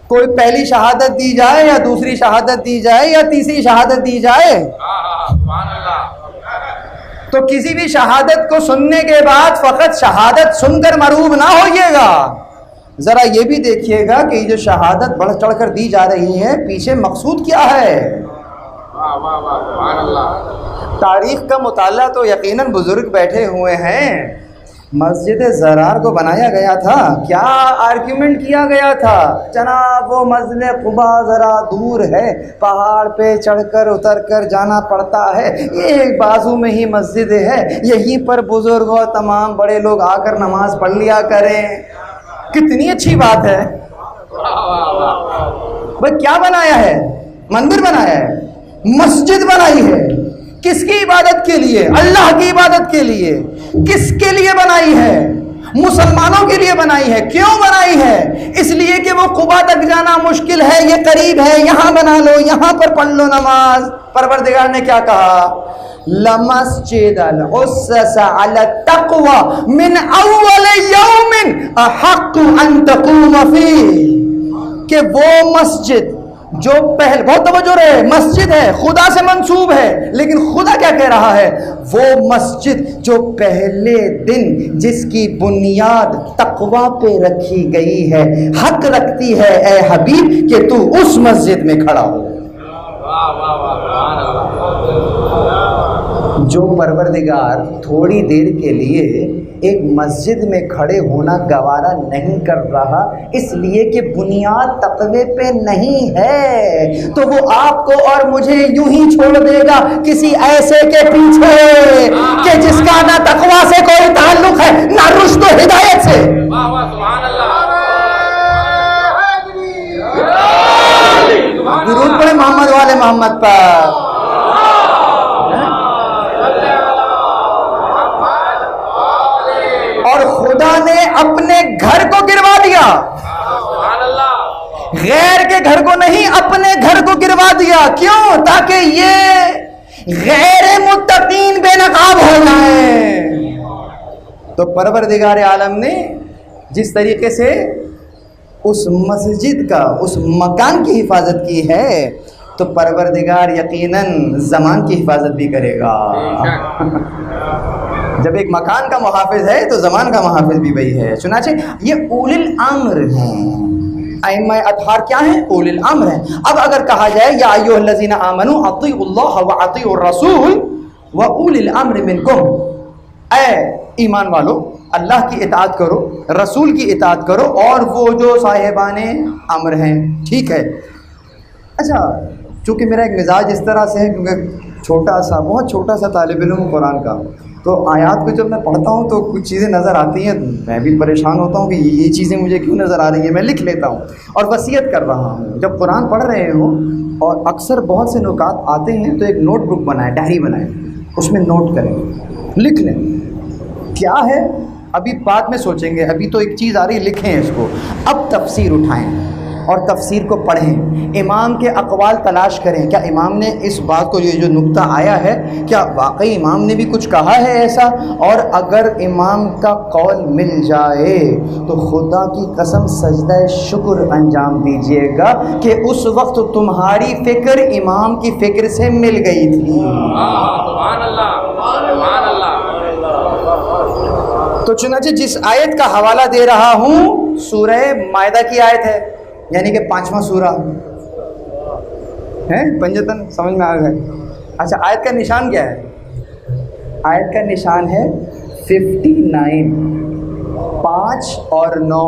کوئی پہلی شہادت دی جائے یا دوسری شہادت دی جائے یا تیسری شہادت دی جائے، سبحان اللہ. تو کسی بھی شہادت کو سننے کے بعد فقط شہادت سن کر مروب نہ ہوئیے گا. ذرا یہ بھی دیکھیے گا کہ یہ جو شہادت بڑھ چڑھ کر دی جا رہی ہے پیچھے مقصود کیا ہے. واہ واہ واہ، سبحان اللہ. تاریخ کا مطالعہ تو یقیناً بزرگ بیٹھے ہوئے ہیں. مسجد زرار کو بنایا گیا تھا، کیا آرگیومنٹ کیا گیا تھا؟ جناب وہ مسجد قبا ذرا دور ہے، پہاڑ پہ چڑھ کر اتر کر جانا پڑتا ہے، یہ ایک بازو میں ہی مسجد ہے، یہیں پر بزرگ اور تمام بڑے لوگ آ کر نماز پڑھ لیا کریں. کتنی اچھی بات ہے. بھائی کیا بنایا ہے؟ مندر بنایا ہے، مسجد بنائی ہے. کس کی عبادت کے لیے؟ اللہ کی عبادت کے لیے. کس کے لیے بنائی ہے؟ مسلمانوں کے لیے بنائی ہے. کیوں بنائی ہے؟ اس لیے کہ وہ قبا تک جانا مشکل ہے، یہ قریب ہے، یہاں بنا لو، یہاں پر پڑھ لو نماز. پروردگار نے کیا کہا؟ لَمَسْجِدَ الْأُسَّسَ عَلَى التَّقْوَى مِنْ أَوَّلِ يَوْمٍ أَحَقُّ أَن تَقُومَ فِيهِ، کہ وہ مسجد جو پہلے، بہت توجہ رہے، مسجد ہے، خدا سے منسوب ہے، لیکن خدا کیا کہہ رہا ہے؟ وہ مسجد جو پہلے دن جس کی بنیاد تقوی پہ رکھی گئی ہے، حق رکھتی ہے اے حبیب کہ تو اس مسجد میں کھڑا ہو. واہ واہ واہ، سبحان اللہ. جو پروردگار تھوڑی دیر کے لیے ایک مسجد میں کھڑے ہونا گوارا نہیں کر رہا اس لیے کہ بنیاد تقوی پہ نہیں ہے، تو وہ آپ کو اور مجھے یوں ہی چھوڑ دے گا کسی ایسے کے پیچھے کہ جس کا نہ تقوی سے کوئی تعلق ہے نہ رشد و ہدایت سے. واہ واہ، سبحان اللہ. درود پڑھے محمد والے محمد پر. اور خدا نے اپنے گھر کو گروا دیا، سبحان اللہ. غیر کے گھر کو نہیں، اپنے گھر کو گروا دیا. کیوں؟ تاکہ یہ غیر متقین بے نقاب ہو جائیں. تو پروردگار عالم نے جس طریقے سے اس مسجد کا، اس مکان کی حفاظت کی ہے تو پروردگار یقیناً زمان کی حفاظت بھی کرے گا. جب ایک مکان کا محافظ ہے تو زمان کا محافظ بھی وہی ہے. چنانچہ یہ اولی الامر ہیں، ائمہ اطہار کیا ہیں؟ اولی الامر ہیں. اب اگر کہا جائے یا ایھا الذین آمنوا اطیعوا اللہ واطیعوا الرسول واولی الامر منکم، اے ایمان والو اللہ کی اطاعت کرو، رسول کی اطاعت کرو اور وہ جو صاحبان امر ہیں. ٹھیک ہے. اچھا، چونکہ میرا ایک مزاج اس طرح سے ہے کیونکہ چھوٹا سا، بہت چھوٹا سا طالب علم قرآن کا، تو آیات کو جب میں پڑھتا ہوں تو کچھ چیزیں نظر آتی ہیں، میں بھی پریشان ہوتا ہوں کہ یہ چیزیں مجھے کیوں نظر آ رہی ہیں. میں لکھ لیتا ہوں اور وصیت کر رہا ہوں جب قرآن پڑھ رہے ہوں اور اکثر بہت سے نکات آتے ہیں تو ایک نوٹ بک بنائیں، ڈائری بنائیں، اس میں نوٹ کریں، لکھ لیں. کیا ہے ابھی بعد میں سوچیں گے، ابھی تو ایک چیز آ رہی ہے، لکھیں اس کو. اب تفسیر اٹھائیں اور تفسیر کو پڑھیں، امام کے اقوال تلاش کریں. کیا امام نے اس بات کو، یہ جو نقطہ آیا ہے، کیا واقعی امام نے بھی کچھ کہا ہے ایسا؟ اور اگر امام کا قول مل جائے تو خدا کی قسم سجدہ شکر انجام دیجیے گا کہ اس وقت تمہاری فکر امام کی فکر سے مل گئی تھی. سبحان اللہ، سبحان اللہ. تو چنانچہ جس آیت کا حوالہ دے رہا ہوں سورہ مائدہ کی آیت ہے، یعنی کہ 5واں سورہ ہے. پنجتن سمجھ میں آ گئے؟ اچھا، آیت کا نشان کیا ہے؟ آیت کا نشان ہے 59. 5 اور 9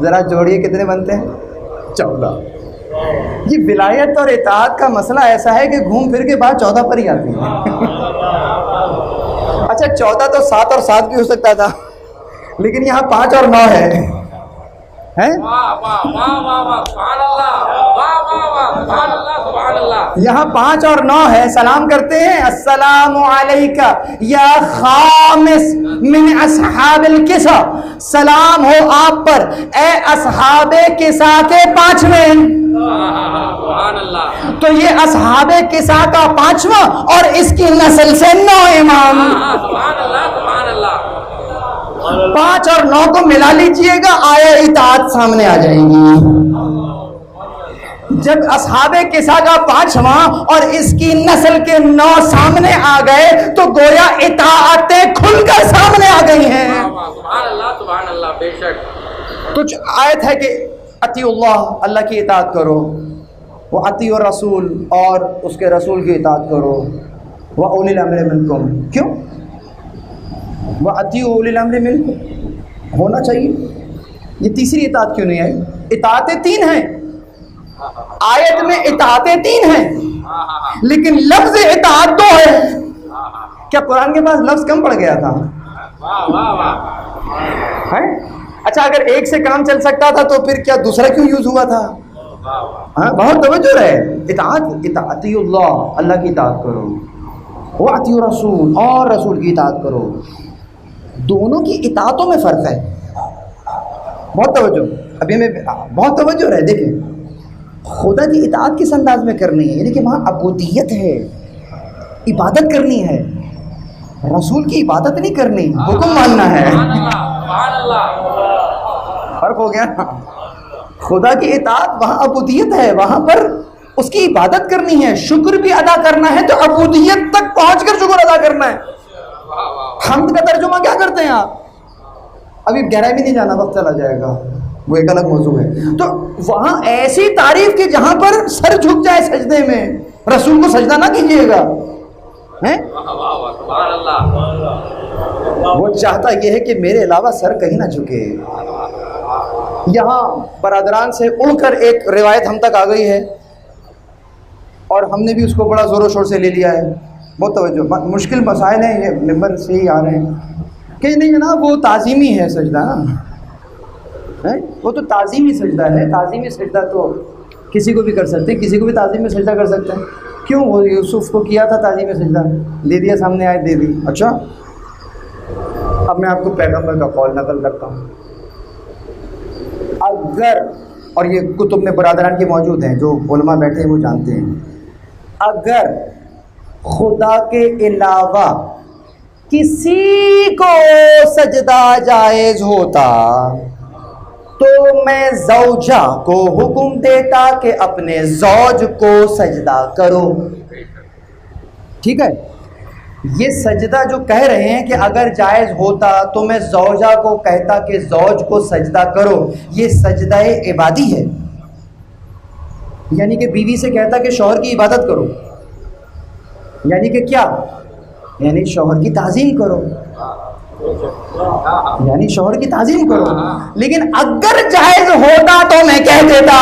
ذرا جوڑیے کتنے بنتے ہیں؟ 14. یہ ولایت اور اطاعت کا مسئلہ ایسا ہے کہ گھوم پھر کے بعد 14 پر ہی آتی ہے. اچھا 14 تو 7 اور 7 بھی ہو سکتا تھا، لیکن یہاں 5 اور 9 ہے. ہیں؟ یہاں 5 اور 9 ہے، سلام کرتے ہیں السلام علیکہ یا خامس من اصحاب الکسا، سلام ہو آپ پر اے اصحاب کسا کے 5ویں۔ تو یہ اصحاب کسا کا 5واں اور اس کی نسل سے 9 امام۔ 5 اور 9 کو ملا لیجئے گا، آیا اطاعت سامنے آ جائے گی۔ جب اصحاب کسا کا 5واں اور اس کی نسل کے 9 سامنے آ گئے تو گویا اطاعتیں کھل کر سامنے آ گئی ہیں۔ سبحان اللہ، بے شک۔ تو آیت ہے کہ اطیعوا اللہ، اللہ کی اطاعت کرو، وہ اطیعوا الرسول، اور اس کے رسول کی اطاعت کرو، وہ اولی الامر منکم۔ کیوں وہ اطیعوا اولی الامر منکم ہونا چاہیے؟ یہ تیسری اطاعت کیوں نہیں آئی؟ اطاعتیں 3 ہیں، آیت میں اطاعتیں 3 ہیں لیکن لفظ اطاعت 2 ہے۔ کیا قرآن کے پاس لفظ کم پڑ گیا تھا؟ اچھا اگر ایک سے کام چل سکتا تھا تو پھر کیا دوسرا کیوں یوز ہوا تھا؟ بہت توجہ رہے۔ اطاعت اللہ، اللہ کی اطاعت کرو، واطیعوا الرسول، اور رسول کی اطاعت کرو۔ دونوں کی اطاعتوں میں فرق ہے، بہت توجہ، ابھی میں بہت توجہ رہے۔ دیکھیں خدا کی اطاعت کس انداز میں کرنی ہے، یعنی کہ وہاں عبودیت ہے، عبادت کرنی ہے، رسول کی عبادت نہیں کرنی، حکم ماننا ہے۔ فرق ہو گیا نا؟ خدا کی اطاعت وہاں عبودیت ہے، وہاں پر اس کی عبادت کرنی ہے، شکر بھی ادا کرنا ہے، تو عبودیت تک پہنچ کر شکر ادا کرنا ہے۔ حمد کا ترجمہ کیا کرتے ہیں آپ؟ ابھی گہرائی میں نہیں جانا، وقت چلا جائے گا، وہ ایک الگ موضوع ہے۔ تو وہاں ایسی تعریف کہ جہاں پر سر جھک جائے سجدے میں، رسول کو سجدہ نہ کیجیے گا۔ وہ چاہتا یہ ہے کہ میرے علاوہ سر کہیں نہ جھکے۔ یہاں برادران سے اڑ کر ایک روایت ہم تک آ گئی ہے اور ہم نے بھی اس کو بڑا زور و شور سے لے لیا ہے۔ بہت توجہ، مشکل مسائل ہیں، یہ ممبر سے ہی آ رہے ہیں کہ نہیں جناب وہ تعظیمی ہے سجدہ، وہ تو تعظیمی سجدہ ہے۔ تعظیمی سجدہ تو کسی کو بھی کر سکتے ہیں، کسی کو بھی تعظیم میں سجدہ کر سکتے ہیں۔ کیوں؟ وہ یوسف کو کیا تھا تعظیم میں سجدہ، دے دیا، سامنے آئے دے دی۔ اچھا اب میں آپ کو پیغمبر کا قول نقل کرتا ہوں۔ اگر، اور یہ کتب میں برادران کے موجود ہیں، جو علماء بیٹھے ہیں وہ جانتے ہیں، اگر خدا کے علاوہ کسی کو سجدہ جائز ہوتا تو میں زوجہ کو حکم دیتا کہ اپنے زوج کو سجدہ کرو۔ ٹھیک ہے، یہ سجدہ جو کہہ رہے ہیں کہ اگر جائز ہوتا تو میں زوجہ کو کہتا کہ زوج کو سجدہ کرو، یہ سجدہ عبادی ہے، یعنی کہ بیوی سے کہتا کہ شوہر کی عبادت کرو، یعنی کہ کیا؟ یعنی شوہر کی تعظیم کرو، یعنی شوہر کی تعظیم کرو۔ لیکن اگر جائز ہوتا تو میں کہہ دیتا،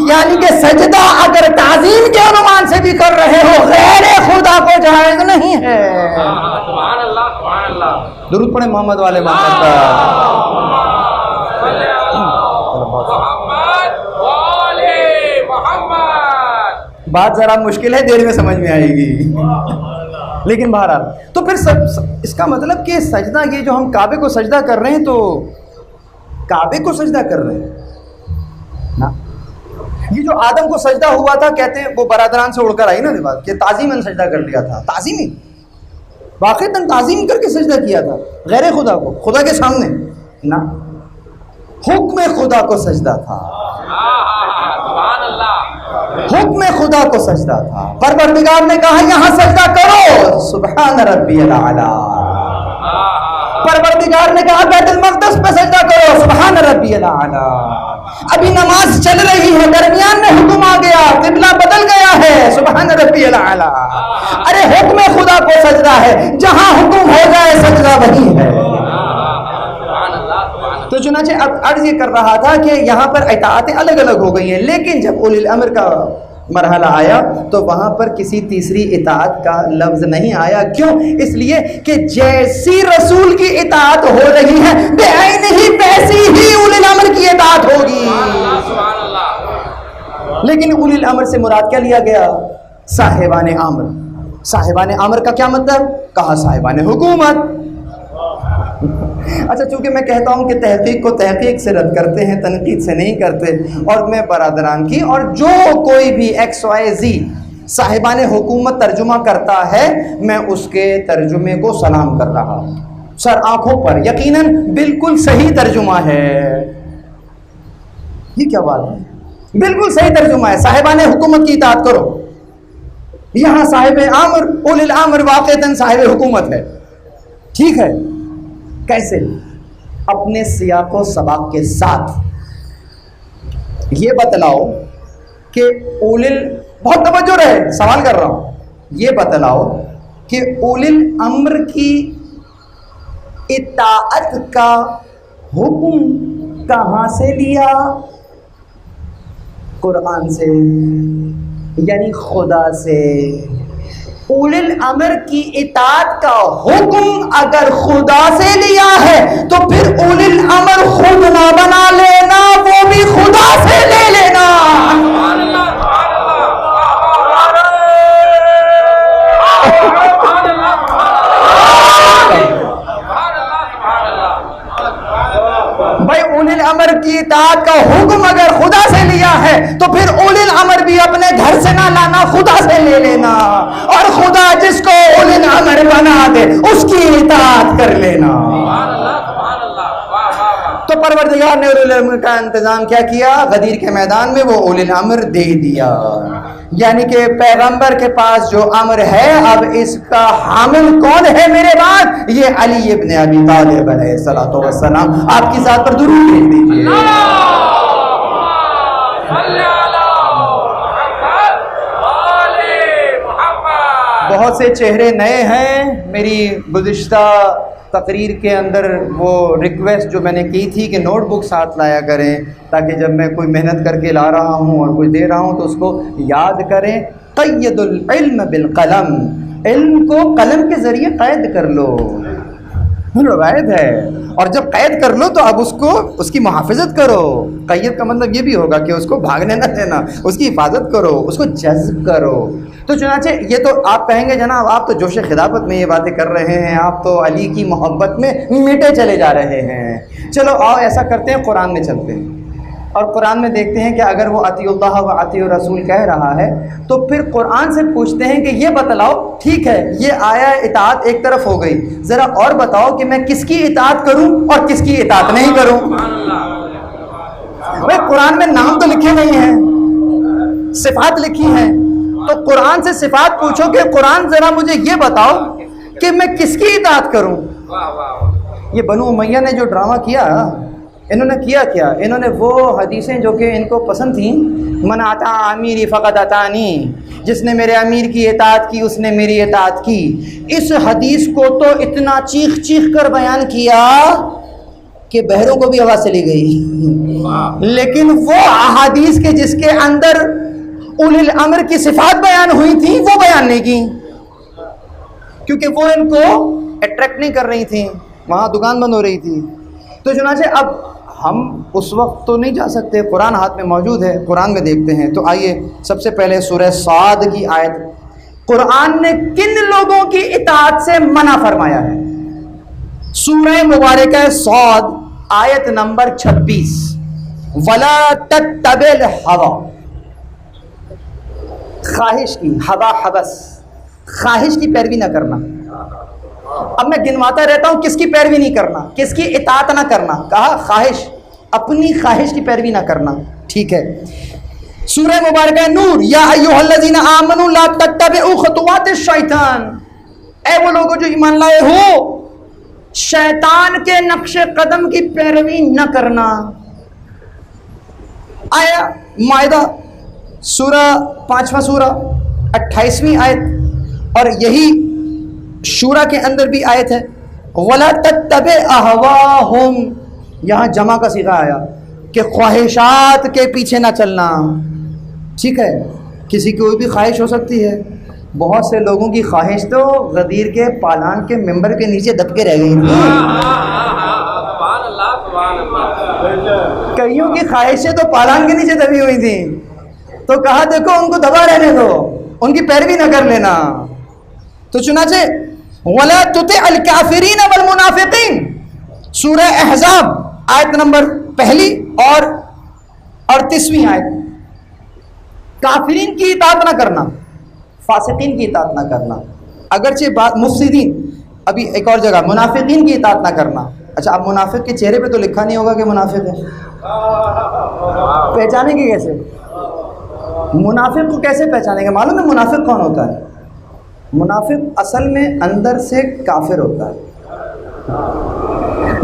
یعنی کہ سجدہ اگر تعظیم کے عنوان سے بھی کر رہے ہو، غیر خدا کو جائز نہیں ہے۔ سبحان اللہ، سبحان اللہ۔ درود پڑھیں محمد والے محمد کا۔ بات ذرا مشکل ہے، دیر میں سمجھ میں آئے گی، لیکن بہرحال تو پھر اس کا مطلب کہ سجدہ، یہ جو ہم کعبے کو سجدہ کر رہے ہیں تو کعبے کو سجدہ کر رہے ہیں نا۔ یہ جو آدم کو سجدہ ہوا تھا، کہتے ہیں وہ برادران سے اڑ کر آئی نا یہ بات کہ تعظیماً سجدہ کر لیا تھا، تعظیمی، واقعاً تعظیم کر کے سجدہ کیا تھا غیر خدا کو، خدا کے سامنے نا، حکم خدا کو سجدہ تھا، حکم خدا کو سجدہ تھا۔ پروردگار نے کہا یہاں سجدہ کرو، سبحان ربی الاعلیٰ۔ پروردگار نے کہا بیت المقدس پہ سجدہ کرو، سبحان ربی الاعلیٰ۔ ابھی نماز چل رہی ہے، درمیان میں حکم آ گیا، قبلہ بدل گیا ہے، سبحان ربی الاعلیٰ۔ ارے حکم خدا کو سجدہ ہے، جہاں حکم ہو جائے سجدہ وہی ہے۔ تو چنانچہ اب عرض یہ کر رہا تھا کہ یہاں پر اطاعتیں الگ الگ ہو گئی ہیں، لیکن جب اولی الامر کا مرحلہ آیا تو وہاں پر کسی تیسری اطاعت کا لفظ نہیں آیا۔ کیوں؟ اس لیے کہ جیسی رسول کی اطاعت ہو رہی ہے بعین ہی ویسی ہی اولی الامر کی الامر سے مراد کیا لیا گیا؟ صاحبان امر۔ صاحبان امر کا کیا مطلب؟ کہا صاحبان حکومت۔ اچھا، چونکہ میں کہتا ہوں کہ تحقیق کو تحقیق سے رد کرتے ہیں، تنقید سے نہیں کرتے، اور میں برادران کی اور جو کوئی بھی ایکس وائی زی صاحبان حکومت ترجمہ کرتا ہے، میں اس کے ترجمے کو سلام کر رہا ہوں سر آنکھوں پر، یقیناً بالکل صحیح ترجمہ ہے۔ یہ کیا بات ہے؟ بالکل صحیح ترجمہ ہے، صاحبان حکومت کی اطاعت کرو۔ یہاں صاحب امر، اولی الامر واقعتاً صاحب حکومت ہے، ٹھیک ہے؟ کیسے؟ اپنے سیاق و سباق کے ساتھ یہ بتلاؤ کہ بہت توجہ رہے، سوال کر رہا ہوں، یہ بتلاؤ کہ اولی الامر کی اطاعت کا حکم کہاں سے لیا؟ قرآن سے، یعنی خدا سے۔ اولی الامر کی اطاعت کا حکم اگر خدا سے لیا ہے تو پھر اولی الامر خود نہ بنا لینا، وہ بھی خدا سے لے لینا۔ بھائی اولی الامر کی اطاعت کا حکم اگر خدا سے لیا ہے تو پھر اولی الامر بھی اپنے گھر سے نہ لانا، خدا سے لے لینا، اور خدا جس کو اولی الامر بنا دے اس کی اطاعت کر لینا۔ تو پروردگار نے اولی الامر کا انتظام کیا کیا؟ غدیر کے میدان میں وہ اولی الامر دے دیا، یعنی کہ پیغمبر کے پاس جو امر ہے اب اس کا حامل کون ہے میرے بعد؟ یہ علی ابن ابی طالب علیہ الصلوۃ والسلام۔ آپ کی ذات پر درود بھیج دیجیے۔ بہت سے چہرے نئے ہیں، میری گزشتہ تقریر کے اندر وہ ریکویسٹ جو میں نے کی تھی کہ نوٹ بک ساتھ لایا کریں تاکہ جب میں کوئی محنت کر کے لا رہا ہوں اور کچھ دے رہا ہوں تو اس کو یاد کریں۔ قید العلم بالقلم، علم کو قلم کے ذریعے قید کر لو، روایت ہے، اور جب قید کر لو تو اب اس کی محافظت کرو۔ قید کا مطلب یہ بھی ہوگا کہ اس کو بھاگنے نہ دینا، اس کی حفاظت کرو، اس کو جذب کرو۔ تو چنانچہ یہ تو آپ کہیں گے جناب آپ تو جوش خلافت میں یہ باتیں کر رہے ہیں، آپ تو علی کی محبت میں میٹے چلے جا رہے ہیں۔ چلو آؤ ایسا کرتے ہیں، قرآن میں چلتے ہیں اور قرآن میں دیکھتے ہیں کہ اگر وہ اطیع اللہ و اطیع الرسول کہہ رہا ہے تو پھر قرآن سے پوچھتے ہیں کہ یہ بتلاؤ، ٹھیک ہے یہ آیا اطاعت ایک طرف ہو گئی، ذرا اور بتاؤ کہ میں کس کی اطاعت کروں اور کس کی اطاعت نہیں کروں۔ بھائی قرآن میں نام تو لکھے نہیں ہیں، صفات لکھی ہیں، تو قرآن سے صفات پوچھو کہ قرآن ذرا مجھے یہ بتاؤ کہ میں کس کی اطاعت کروں۔ یہ بنو امیہ نے جو ڈرامہ کیا، انہوں نے کیا کیا؟ انہوں نے وہ حدیثیں جو کہ ان کو پسند تھیں، من اطاع امیری فقد اطاعنی، جس نے میرے امیر کی اطاعت کی اس نے میری اطاعت کی، اس حدیث کو تو اتنا چیخ چیخ کر بیان کیا کہ بہروں کو بھی آواز چلی گئی۔ لیکن وہ احادیث کے جس کے اندر اولی الامر کی صفات بیان ہوئی تھیں وہ بیان نہیں کی، کیونکہ وہ ان کو اٹریکٹ نہیں کر رہی تھیں، وہاں دکان بند ہو رہی تھی۔ تو چنانچہ اب ہم اس وقت تو نہیں جا سکتے، قرآن ہاتھ میں موجود ہے، قرآن میں دیکھتے ہیں۔ تو آئیے سب سے پہلے سورہ صاد کی آیت، قرآن نے کن لوگوں کی اطاعت سے منع فرمایا ہے؟ سورہ مبارکہ صاد آیت نمبر 26، وَلَا تَتَّبِعِ الْهَوَىٰ، خواہش کی، ہوا حوث، خواہش کی پیروی نہ کرنا۔ اب میں گنواتا رہتا ہوں کس کی پیروی نہیں کرنا، کس کی اطاعت نہ کرنا، کہا خواہش، اپنی خواہش کی پیروی نہ کرنا، ٹھیک ہے۔ سورہ مبارکہ نور، یا ایھا الذین آمنوا لا تتبعوا خطوات الشیطان، اے وہ لوگوں جو ایمان لائے ہو شیطان کے نقش قدم کی پیروی نہ کرنا۔ آیا مائدہ سورہ 5واں سورہ 28ویں آیت، اور یہی شورا کے اندر بھی آیت ہے، وَلَا تَتَّبِعْ أَهْوَاهُمْ، یہاں جمع کا صیغہ آیا کہ خواہشات کے پیچھے نہ چلنا، ٹھیک ہے۔ کسی کی کوئی بھی خواہش ہو سکتی ہے، بہت سے لوگوں کی خواہش تو غدیر کے پالان کے ممبر کے نیچے دب کے رہ گئی تھی، کئیوں کی خواہشیں تو پالان کے نیچے دبی ہوئی تھیں۔ تو کہا دیکھو ان کو دبا رہنے دو، ان کی پیروی نہ کر لینا. تو چنانچہ وَلَا تُطِعْ الْكَافِرِينَ وَالْمُنَافِقِينَ سورہ احزاب آیت نمبر 1 اور 38ویں آیت. کافرین کی اطاعت نہ کرنا، فاسقین کی اطاعت نہ کرنا. اگرچہ بات مفسدین، ابھی ایک اور جگہ منافقین کی اطاعت نہ کرنا. اچھا، اب منافق کے چہرے پہ تو لکھا نہیں ہوگا کہ منافق ہے، پہچانیں گے کیسے؟ منافق کو کیسے پہچانیں گے؟ معلوم ہے منافق کون ہوتا ہے؟ منافق اصل میں اندر سے کافر ہوتا ہے.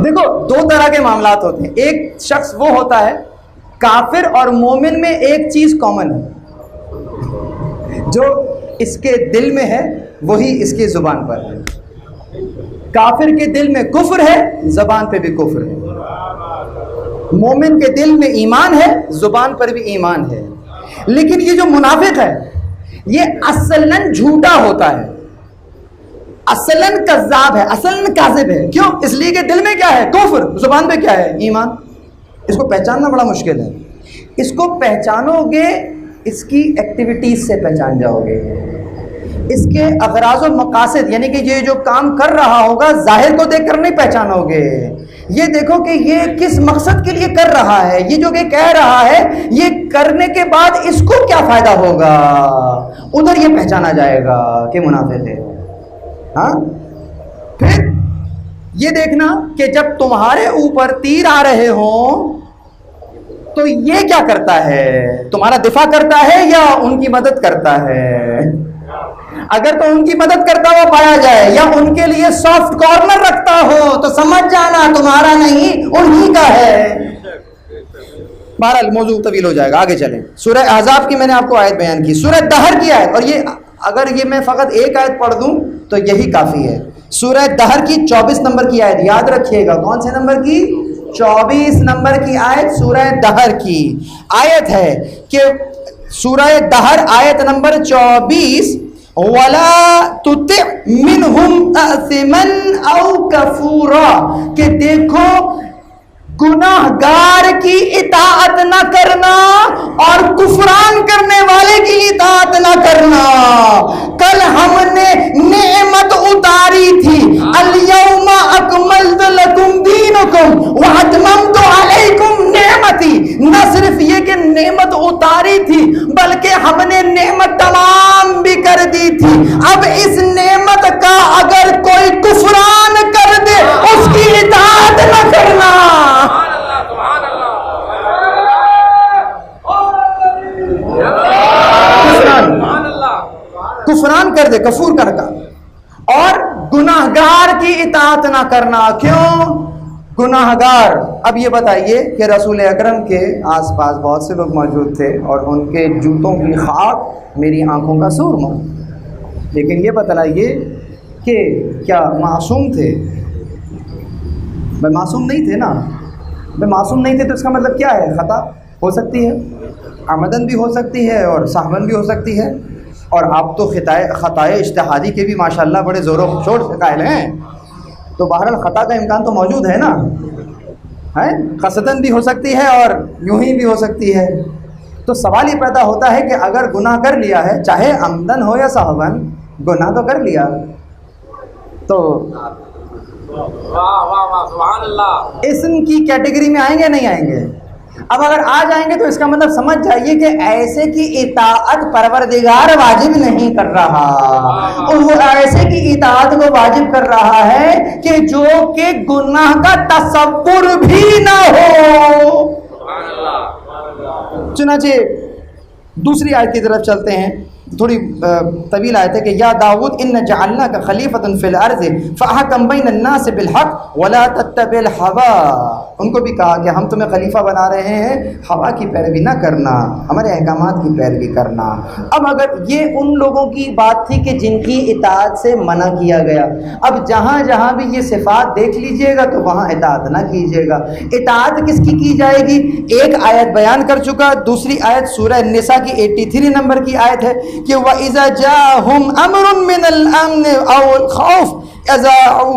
دیکھو 2 طرح کے معاملات ہوتے ہیں. ایک شخص وہ ہوتا ہے، کافر اور مومن میں ایک چیز کامن ہے، جو اس کے دل میں ہے وہی اس کی زبان پر ہے. کافر کے دل میں کفر ہے، زبان پہ بھی کفر ہے. مومن کے دل میں ایمان ہے، زبان پر بھی ایمان ہے. لیکن یہ جو منافق ہے یہ اصلاً جھوٹا ہوتا ہے، اصلاً کذاب ہے، اصلاً کاذب ہے. کیوں؟ اس لیے کہ دل میں کیا ہے؟ کفر، زبان پہ کیا ہے؟ ایمان. اس کو پہچاننا بڑا مشکل ہے. اس کو پہچانو گے اس کی ایکٹیویٹیز سے پہچان جاؤ گے، اس کے اغراض و مقاصد، یعنی کہ یہ جو کام کر رہا ہوگا ظاہر کو دیکھ کر نہیں پہچانو گے. یہ دیکھو کہ یہ کس مقصد کے لیے کر رہا ہے، یہ جو کہ کہہ رہا ہے یہ کرنے کے بعد اس کو کیا فائدہ ہوگا، ادھر یہ پہچانا جائے گا کہ منافق ہے. ہاں، پھر یہ دیکھنا کہ جب تمہارے اوپر تیر آ رہے ہوں تو یہ کیا کرتا ہے؟ تمہارا دفاع کرتا ہے یا ان کی مدد کرتا ہے؟ اگر تو ان کی مدد کرتا ہوا پایا جائے یا ان کے لیے سافٹ کارنر رکھتا ہو تو سمجھ جانا تمہارا نہیں انہی کا ہے. بہرحال موضوع طویل ہو جائے گا، آگے چلیں. سورہ احزاب کی میں نے آپ کو آیت بیان کی، سورہ دہر کی آیت، اور یہ اگر یہ میں فقط ایک آیت پڑھ دوں تو یہی کافی ہے. سورہ دہر کی 24 نمبر کی آیت یاد رکھیے گا. کون سے نمبر کی؟ 24 نمبر کی آیت سورہ دہر کی آیت ہے کہ سورہ دہر آیت نمبر 24، وَلَا تُطِعْ مِنْهُمْ آثِمًا أَوْ كَفُورًا، کہ دیکھو گناہ گار کی اطاعت نہ کرنا اور کفران کرنے والے کی اطاعت نہ کرنا. کل ہم نے نعمت اتاری تھی، اليوم اکملت لکم دینکم واتممت علیکم نعمتی. نہ صرف یہ کہ نعمت اتاری تھی بلکہ ہم نے نعمت تمام بھی کر دی تھی. اب اس نعمت کا اگر کوئی کفران کر دے اس کی اطاعت نہ کرنا. کفران کر دے، کفور کر کا، اور گناہگار کی اطاعت نہ کرنا. کیوں گناہگار؟ اب یہ بتائیے کہ رسول اکرم کے آس پاس بہت سے لوگ موجود تھے اور ان کے جوتوں کی خاک میری آنکھوں کا سرما. لیکن یہ بتلائیے کہ کیا معصوم تھے؟ بھائی معصوم نہیں تھے نا. بھائی معصوم نہیں تھے تو اس کا مطلب کیا ہے؟ خطا ہو سکتی ہے، عمدن بھی ہو سکتی ہے اور سہون بھی ہو سکتی ہے. اور آپ تو خطائے اجتہادی کے بھی ماشاءاللہ بڑے زور و شور سے قائل ہیں، تو بہرحال خطا کا امکان تو موجود ہے نا، ہے قصدن بھی ہو سکتی ہے اور یوں ہی بھی ہو سکتی ہے. تو سوال یہ پیدا ہوتا ہے کہ اگر گناہ کر لیا ہے، چاہے عمدن ہو یا سہون، گناہ تو کر لیا، تو اسم کی کیٹیگری میں آئیں گے نہیں آئیں گے؟ اب اگر آ جائیں گے تو اس کا مطلب سمجھ جائیے کہ ایسے کی اطاعت پروردگار واجب نہیں کر رہا، اور وہ ایسے کی اطاعت کو واجب کر رہا ہے کہ جو کہ گناہ کا تصور بھی نہ ہو. چنانچہ دوسری آیت کی طرف چلتے ہیں، تھوڑی طویل آیت ہے کہ یا داؤد ان جعلناک خلیفۃ فی الارض فاحکم بین الناس بالحق ولا تتبع الهوى. ان کو بھی کہا کہ ہم تمہیں خلیفہ بنا رہے ہیں، ہوا کی پیروی نہ کرنا، ہمارے احکامات کی پیروی کرنا. اب اگر یہ ان لوگوں کی بات تھی کہ جن کی اطاعت سے منع کیا گیا، اب جہاں جہاں بھی یہ صفات دیکھ لیجئے گا تو وہاں اطاعت نہ کیجیے گا. اطاعت کس کی جائے گی؟ ایک آیت بیان کر چکا، دوسری آیت سورہ النساء کی 83 نمبر کی آیت ہے کہ وَإِذَا جَاءَهُمْ أَمْرٌ مِّنَ الْأَمْنِ أَوْ الْخَوْفِ أَذَاعُوا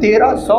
1300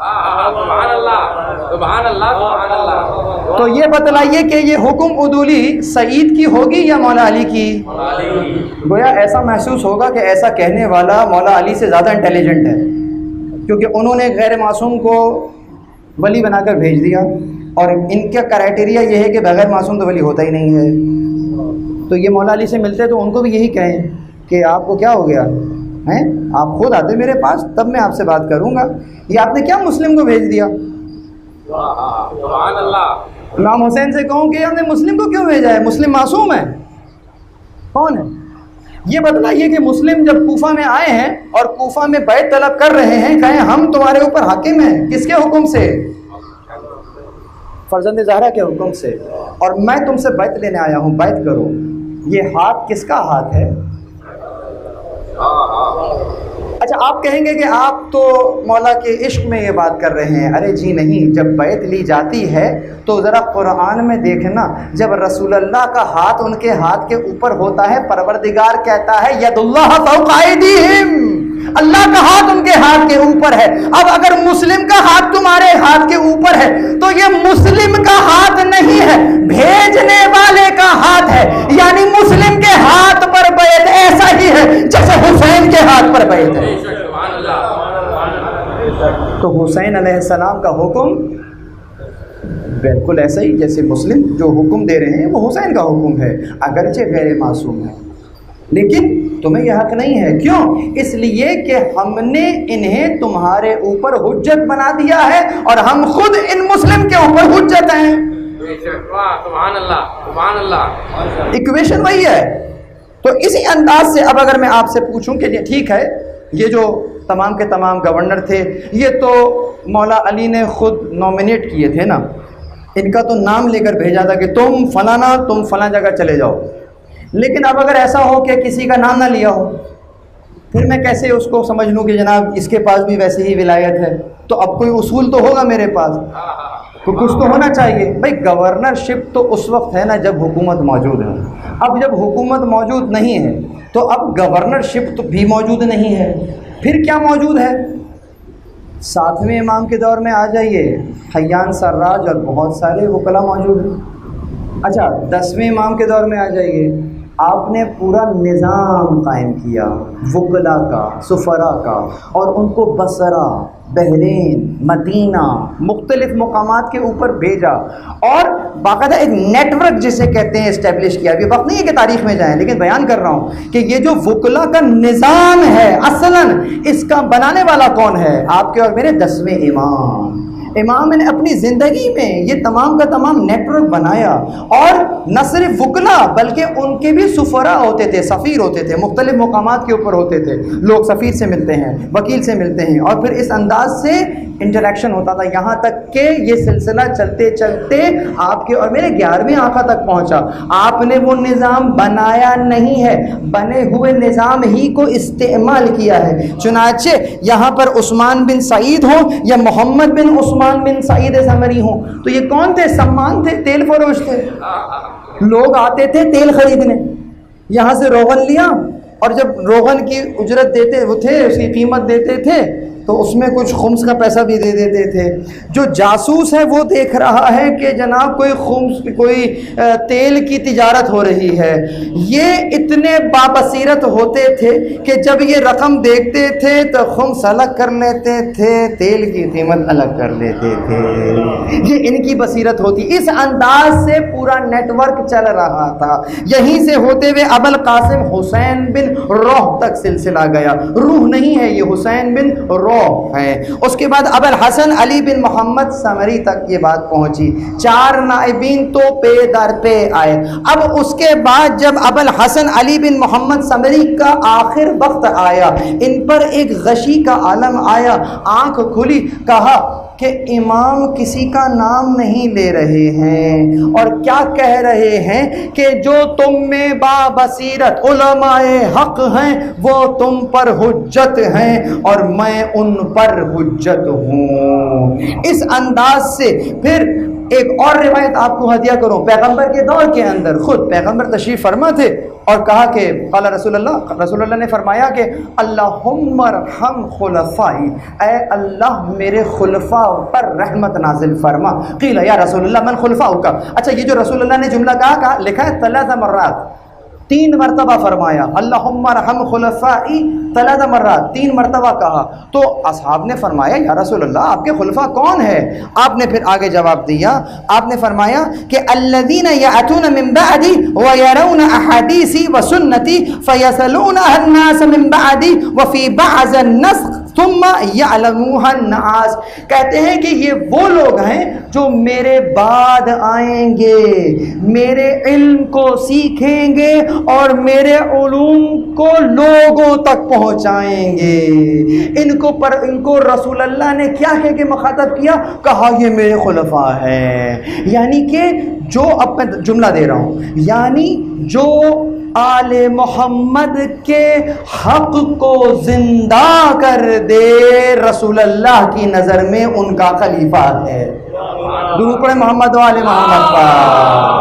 سبحان اللہ سبحان اللہ سبحان اللہ. تو یہ بتلائیے کہ یہ حکم عدولی سعید کی ہوگی یا مولا علی کی؟ گویا ایسا محسوس ہوگا کہ ایسا کہنے والا مولا علی سے زیادہ انٹیلیجنٹ ہے، کیونکہ انہوں نے غیر معصوم کو ولی بنا کر بھیج دیا، اور ان کا کرائٹیریا یہ ہے کہ بغیر معصوم تو ولی ہوتا ہی نہیں ہے. تو یہ مولا علی سے ملتے تو ان کو بھی یہی کہیں کہ آپ کو کیا ہو گیا ہیں، آپ خود آتے میرے پاس تب میں آپ سے بات کروں گا. یہ آپ نے کیا مسلم کو بھیج دیا؟ سبحان اللہ. امام حسین سے کہوں کہ ہم نے مسلم کو کیوں بھیجا ہے؟ مسلم معصوم ہے؟ کون ہے؟ یہ بتلائیے کہ مسلم جب کوفہ میں آئے ہیں اور کوفہ میں بیعت طلب کر رہے ہیں، کہیں ہم تمہارے اوپر حاکم ہیں، کس کے حکم سے؟ فرزند زہرا کے حکم سے، اور میں تم سے بیعت لینے آیا ہوں، بیعت کرو. یہ ہاتھ کس کا ہاتھ ہے؟ اچھا آپ کہیں گے کہ آپ تو مولا کے عشق میں یہ بات کر رہے ہیں. ارے جی نہیں، جب بیعت لی جاتی ہے تو ذرا قرآن میں دیکھنا، جب رسول اللہ کا ہاتھ ان کے ہاتھ کے اوپر ہوتا ہے، پروردگار کہتا ہے ید اللہ فوق ایدیہم، اللہ کا ہاتھ ان کے ہاتھ کے اوپر ہے. اب اگر مسلم کا ہاتھ تمہارے ہاتھ کے اوپر ہے تو یہ مسلم کا ہاتھ نہیں ہے، بھیجنے والے کا ہاتھ ہے. یعنی مسلم کے ہاتھ پر بیعت ایسا ہی ہے جیسے حسین کے ہاتھ پر بیعت ہے. تو حسین علیہ السلام کا حکم بالکل ایسا ہی جیسے مسلم جو حکم دے رہے ہیں وہ حسین کا حکم ہے، اگرچہ غیر معصوم ہے. لیکن تمہیں یہ حق نہیں ہے. کیوں؟ اس لیے کہ ہم نے انہیں تمہارے اوپر حجت بنا دیا ہے، اور ہم خود ان مسلم کے اوپر حجت ہیں. سبحان اللہ سبحان اللہ. ایکویشن وہی ہے. تو اسی انداز سے اب اگر میں آپ سے پوچھوں کہ ٹھیک ہے، یہ جو تمام کے تمام گورنر تھے یہ تو مولا علی نے خود نومینیٹ کیے تھے نا، ان کا تو نام لے کر بھیجا تھا کہ تم فلانا تم فلاں جگہ چلے جاؤ. لیکن اب اگر ایسا ہو کہ کسی کا نام نہ لیا ہو، پھر میں کیسے اس کو سمجھ لوں کہ جناب اس کے پاس بھی ویسے ہی ولایت ہے؟ تو اب کوئی اصول تو ہوگا میرے پاس، تو کچھ تو ہونا چاہیے. بھائی گورنر شپ تو اس وقت ہے نا جب حکومت موجود ہے. اب جب حکومت موجود نہیں ہے تو اب گورنر شپ تو بھی موجود نہیں ہے. پھر کیا موجود ہے؟ 7ویں امام کے دور میں آ جائیے، حیان سراج اور بہت سارے وکلا موجود ہیں. اچھا 10ویں امام کے دور میں آ جائیے، آپ نے پورا نظام قائم کیا وکلا کا، سفرا کا، اور ان کو بصرہ، بحرین، مدینہ، مختلف مقامات کے اوپر بھیجا، اور باقاعدہ ایک نیٹ ورک جسے کہتے ہیں اسٹیبلش کیا. ابھی وقت نہیں ہے کہ تاریخ میں جائیں، لیکن بیان کر رہا ہوں کہ یہ جو وکلا کا نظام ہے اصلاً اس کا بنانے والا کون ہے؟ آپ کے اور میرے 10ویں امام. امام نے اپنی زندگی میں یہ تمام کا تمام نیٹ ورک بنایا، اور نہ صرف وکلا بلکہ ان کے بھی سفراء ہوتے تھے، سفیر ہوتے تھے، مختلف مقامات کے اوپر ہوتے تھے. لوگ سفیر سے ملتے ہیں، وکیل سے ملتے ہیں، اور پھر اس انداز سے انٹریکشن ہوتا تھا، یہاں تک کہ یہ سلسلہ چلتے چلتے آپ کے اور میرے 11ویں آقا تک پہنچا. آپ نے وہ نظام بنایا نہیں ہے، بنے ہوئے نظام ہی کو استعمال کیا ہے. چنانچہ یہاں پر عثمان بن سعید ہوں یا محمد بن عثمان بن سعید زمری ہوں، تو یہ کون تھے؟ سمان تھے، تیل فروش تھے. لوگ آتے تھے تیل خریدنے، یہاں سے روغن لیا، اور جب روغن کی اجرت دیتے وہ تھے، اس کی قیمت دیتے تھے تو اس میں کچھ خمس کا پیسہ بھی دے دیتے تھے. جو جاسوس ہے وہ دیکھ رہا ہے کہ جناب کوئی خمس، کوئی تیل کی تجارت ہو رہی ہے. یہ اتنے بابصیرت ہوتے تھے کہ جب یہ رقم دیکھتے تھے تو خمس الگ کر لیتے تھے، تیل کی قیمت الگ کر لیتے تھے. یہ ان کی بصیرت ہوتی. اس انداز سے پورا نیٹ ورک چل رہا تھا. یہیں سے ہوتے ہوئے ابوالقاسم حسین بن روح تک سلسلہ گیا. روح نہیں ہے یہ، حسین بن روح ہے. اس کے بعد ابوالحسن علی بن محمد سمری تک یہ بات پہنچی. 4 نائبین تو پے در پہ آئے. اب اس کے بعد جب ابوالحسن علی بن محمد سمری کا آخر وقت آیا، ان پر ایک غشی کا عالم آیا. آنکھ کھلی، کہا کہ امام کسی کا نام نہیں لے رہے ہیں، اور کیا کہہ رہے ہیں کہ جو تم میں بابصیرت علماء حق ہیں وہ تم پر حجت ہیں اور میں ان پر حجت ہوں. اس انداز سے پھر ایک اور روایت آپ کو ہدیہ کروں. پیغمبر کے دور کے اندر خود پیغمبر تشریف فرما تھے اور کہا کہ قال رسول اللہ نے فرمایا کہ اللہم ارحم خلفائی، اے اللہ میرے خلفاء پر رحمت نازل فرما۔ قیل یا رسول اللہ من خلفاؤک، اچھا یہ جو رسول اللہ نے جملہ کہا لکھا ہے 3 مرات، 3 مرتبہ فرمایا اللہم ارحم خلفائی 3 مرات، 3 مرتبہ کہا۔ تو اصحاب نے فرمایا یا رسول اللہ آپ کے خلفاء کون ہے؟ آپ نے پھر آگے جواب دیا، آپ نے فرمایا کہ الذین یأتون من بعدی ویرون احادیثی وسنتی فیصلونها الناس من بعدی وفی بعض النسخ ثم یعلموها الناس، کہتے ہیں کہ یہ وہ لوگ ہیں جو میرے بعد آئیں گے، میرے علم کو سیکھیں گے اور میرے علوم کو لوگوں تک پہنچائیں گے۔ ان کو رسول اللہ نے کیا کہہ کے مخاطب کیا؟ کہا یہ میرے خلفاء ہیں، یعنی کہ جو اب میں جملہ دے رہا ہوں، یعنی جو آل محمد کے حق کو زندہ کر دے رسول اللہ کی نظر میں ان کا خلیفہ ہے۔ درود پڑھیں محمد و آل محمد پر۔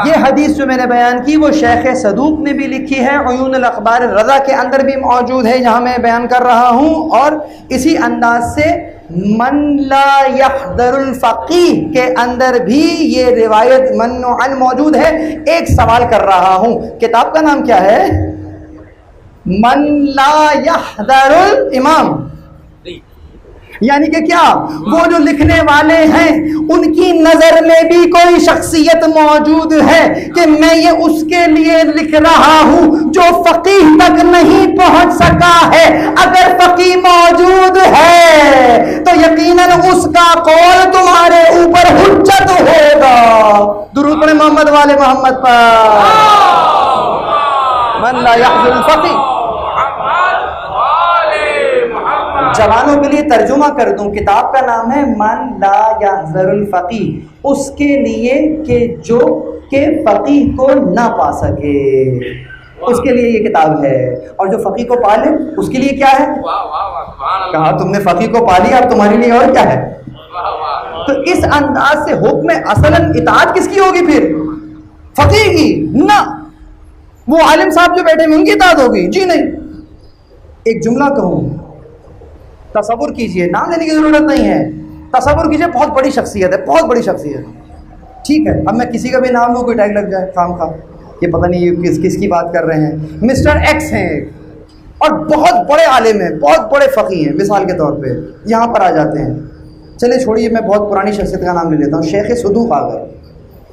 یہ حدیث جو میں نے بیان کی وہ شیخ صدوق نے بھی لکھی ہے، عیون الاخبار الرضا کے اندر بھی موجود ہے، یہاں میں بیان کر رہا ہوں، اور اسی انداز سے من لا یحضر الفقیہ کے اندر بھی یہ روایت منعن موجود ہے۔ ایک سوال کر رہا ہوں، کتاب کا نام کیا ہے؟ من لا یحضر الامام، یعنی کہ کیا وہ جو لکھنے والے ہیں ان کی نظر میں بھی کوئی شخصیت موجود ہے کہ میں یہ اس کے لیے لکھ رہا ہوں جو فقیہ تک نہیں پہنچ سکا ہے؟ اگر فقیہ موجود ہے تو یقیناً اس کا قول تمہارے اوپر حجت ہوگا۔ درود پڑھیں محمد والے محمد پر۔ من لا یحضر الفقیہ، جوانوں کے لیے ترجمہ کر دوں، کتاب کا نام ہے من لا یحضر الفقیہ، اس کے لیے کہ جو کہ فقیہ کو نہ پا سکے، اس کے لیے یہ کتاب ہے۔ اور جو فقیہ کو پا لے اس کے لیے کیا ہے؟ کہا تم نے فقیہ کو پا لیا، اب تمہارے لیے اور کیا ہے؟ تو اس انداز سے حکم اصلاً اطاعت کس کی ہوگی پھر؟ فقیہ کی نہ، وہ عالم صاحب جو بیٹھے ہیں ان کی اطاعت ہوگی؟ جی نہیں۔ ایک جملہ کہوں، تصور کیجئے، نام لینے کی ضرورت نہیں ہے، تصور کیجئے بہت بڑی شخصیت ہے، بہت بڑی شخصیت، ٹھیک ہے، اب میں کسی کا بھی نام لوں کوئی ٹیگ لگ جائے خام خواہ، یہ پتہ نہیں یہ کس کی بات کر رہے ہیں۔ مسٹر ایکس ہیں اور بہت بڑے عالم ہیں، بہت بڑے فقیہ ہیں، مثال کے طور پہ یہاں پر آ جاتے ہیں، چلے چھوڑیے میں بہت پرانی شخصیت کا نام لے لیتا ہوں، شیخ صدوق آ گئے،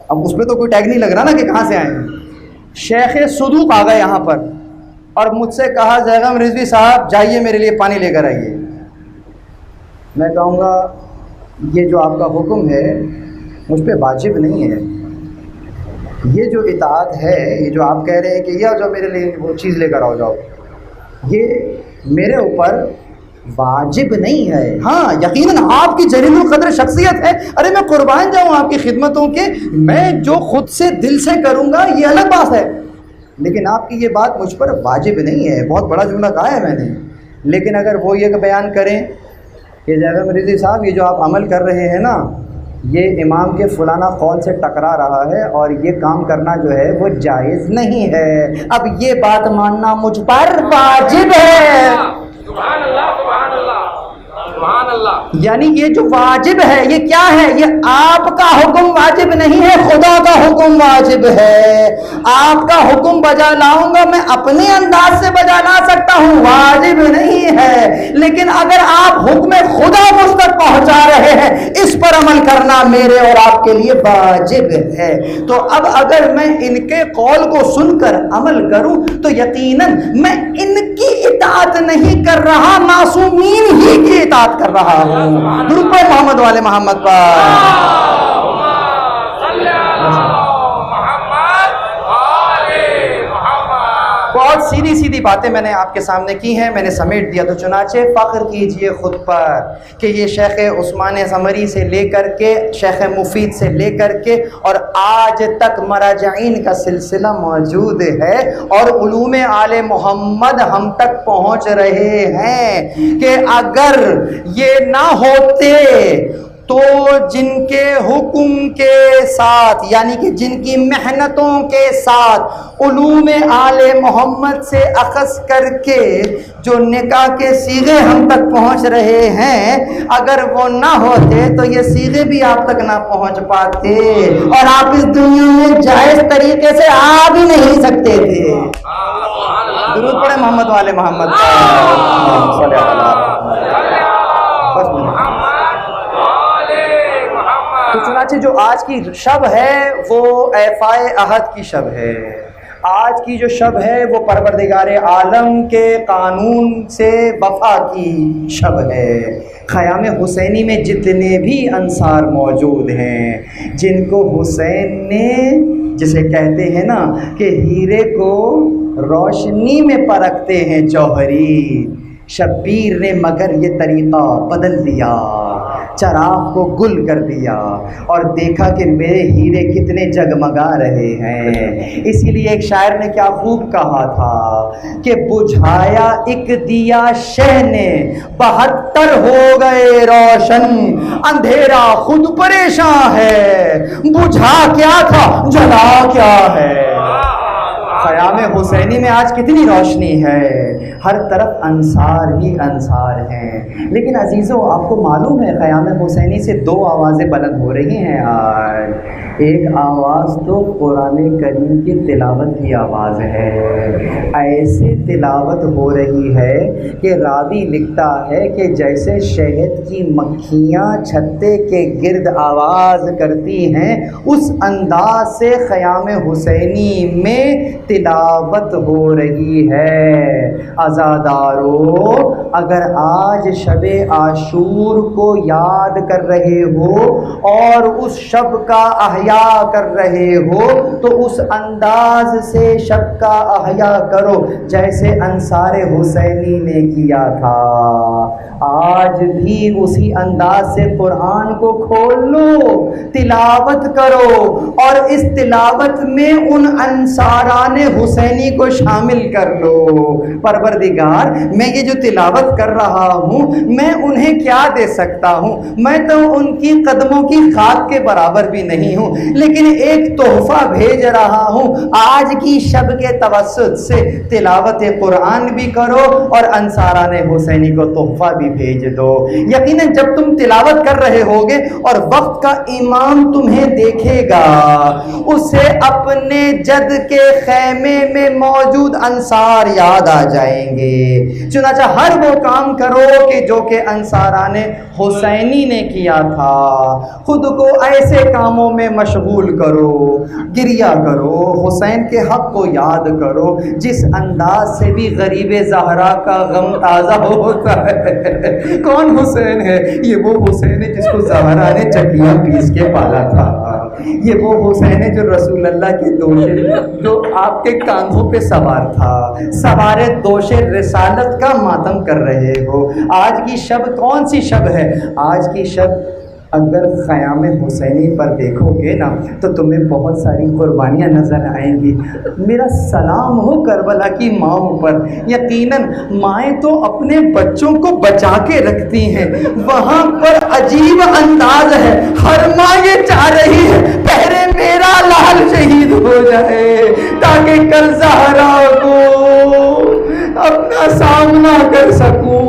اب اس پہ تو کوئی ٹیگ نہیں لگ رہا نا کہ کہاں سے آئے ہیں۔ شیخ صدوق آ گئے یہاں پر اور مجھ سے کہا زیغم رضوی صاحب جائیے میرے لیے پانی لے کر آئیے، میں کہوں گا یہ جو آپ کا حکم ہے مجھ پہ واجب نہیں ہے، یہ جو اطاعت ہے، یہ جو آپ کہہ رہے ہیں کہ یہ جو میرے لیے وہ چیز لے کر آؤ جاؤ، یہ میرے اوپر واجب نہیں ہے۔ ہاں یقیناً آپ کی جلیل القدر شخصیت ہے، ارے میں قربان جاؤں آپ کی خدمتوں کے، میں جو خود سے دل سے کروں گا یہ الگ بات ہے، لیکن آپ کی یہ بات مجھ پر واجب نہیں ہے۔ بہت بڑا جملہ کہا ہے میں نے، لیکن اگر وہ یہ بیان کریں کہ زیغم رضوی صاحب یہ جو آپ عمل کر رہے ہیں نا یہ امام کے فلانا قول سے ٹکرا رہا ہے اور یہ کام کرنا جو ہے وہ جائز نہیں ہے، اب یہ بات ماننا مجھ پر واجب ہے۔ سبحان اللہ سبحان اللہ سبحان اللہ، یعنی یہ جو واجب ہے یہ کیا ہے؟ یہ آپ کا حکم واجب نہیں ہے، خدا کا حکم واجب ہے۔ آپ کا حکم بجا لاؤں گا میں اپنے انداز سے بجا لا سکتا ہوں، واجب نہیں ہے، لیکن اگر آپ حکم خدا مجھ تک پہنچا رہے ہیں اس پر عمل کرنا میرے اور آپ کے لیے واجب ہے۔ تو اب اگر میں ان کے قول کو سن کر عمل کروں تو یقیناً میں ان کی اطاعت نہیں کر رہا، معصومین ہی کی اطاعت کر رہا ہوں۔ درود پڑھیں محمد والے محمد پر۔ بہت سیدھی سیدھی باتیں میں نے آپ کے سامنے کی ہیں، میں نے سمیٹ دیا، تو چنانچہ فخر کیجئے خود پر کہ یہ شیخ عثمان زمری سے لے کر کے شیخ مفید سے لے کر کے اور آج تک مراجعین کا سلسلہ موجود ہے، اور علوم آل محمد ہم تک پہنچ رہے ہیں کہ اگر یہ نہ ہوتے تو جن کے حکم کے ساتھ یعنی کہ جن کی محنتوں کے ساتھ علوم آل محمد سے اخذ کر کے جو نکاح کے صیغے ہم تک پہنچ رہے ہیں، اگر وہ نہ ہوتے تو یہ صیغے بھی آپ تک نہ پہنچ پاتے اور آپ اس دنیا میں جائز طریقے سے آ بھی نہیں سکتے تھے۔ درود پڑھے محمد والے محمد صلی اللہ علیہ وسلم۔ تو چنانچہ جو آج کی شب ہے وہ ایفائے عہد کی شب ہے۔ آج کی جو شب ہے وہ پروردگار عالم کے قانون سے وفا کی شب ہے۔ خیام حسینی میں جتنے بھی انصار موجود ہیں، جن کو حسین نے جسے کہتے ہیں نا کہ ہیرے کو روشنی میں پرکھتے ہیں جوہری، شبیر نے مگر یہ طریقہ بدل دیا، چراغ کو گل کر دیا اور دیکھا کہ میرے ہیرے کتنے جگمگا رہے ہیں۔ اسی لیے ایک شاعر نے کیا خوب کہا تھا کہ بجھایا ایک دیا شہ نے 72 ہو گئے روشن، اندھیرا خود پریشان ہے، بجھا کیا تھا جلا کیا ہے۔ خیام حسینی میں آج کتنی روشنی ہے، ہر طرف انصار ہی انصار ہیں۔ لیکن عزیزو، آپ کو معلوم ہے خیام حسینی سے 2 آوازیں بلند ہو رہی ہیں آج۔ ایک آواز تو قرآن کریم کی تلاوت کی آواز ہے، ایسے تلاوت ہو رہی ہے کہ راوی لکھتا ہے کہ جیسے شہد کی مکھیاں چھتے کے گرد آواز کرتی ہیں، اس انداز سے خیام حسینی میں تلاوت ہو رہی ہے۔ عزادارو، اگر آج شب عاشور کو یاد کر رہے ہو اور اس شب کا احیاء کر رہے ہو تو اس انداز سے شب کا احیاء کرو جیسے انصار حسینی نے کیا تھا۔ آج بھی اسی انداز سے قرآن کو کھول لو، تلاوت کرو اور اس تلاوت میں ان انصاران حسینی کو شامل کر لو۔ پروردگار، میں یہ جو تلاوت کر رہا ہوں میں انہیں کیا دے سکتا ہوں؟ میں تو ان کی قدموں کی خاک کے برابر بھی نہیں ہوں، لیکن ایک تحفہ بھیج رہا ہوں۔ آج کی شب کے توسط سے تلاوت قرآن بھی کرو اور انصاران حسینی کو تحفہ بھی بھیج دو۔ یقیناً جب تم تلاوت کر رہے ہوگے اور وقت کا امام تمہیں دیکھے گا، اسے اپنے جد کے خیمے میں موجود انصار یاد آ جائیں گے۔ چنانچہ ہر وہ کام کرو کہ انصاران حسینی نے کیا تھا، خود کو ایسے کاموں میں مشغول کرو، گریہ کرو، حسین کے حق کو یاد کرو جس انداز سے بھی غریب زہرا کا غم تازہ ہوتا ہے۔ کون حسین ہے؟ یہ وہ حسین ہے جس کو زہرا نے چکیاں پیس کے پالا تھا۔ یہ وہ حسین ہے جو رسول اللہ کے دوشے جو آپ کے کاندھوں پہ سوار تھا، سوار دوش رسالت کا ماتم کر رہے ہو۔ آج کی شب کون سی شب ہے؟ آج کی شب اگر خیام حسینی پر دیکھو گے نا تو تمہیں بہت ساری قربانیاں نظر آئیں گی۔ میرا سلام ہو کربلا کی ماؤں پر، یقیناً مائیں تو اپنے بچوں کو بچا کے رکھتی ہیں، وہاں پر عجیب انداز ہے، ہر ماں یہ چاہ رہی ہے پہلے میرا لال شہید ہو جائے تاکہ کل زہرا کو اپنا سامنا کر سکوں۔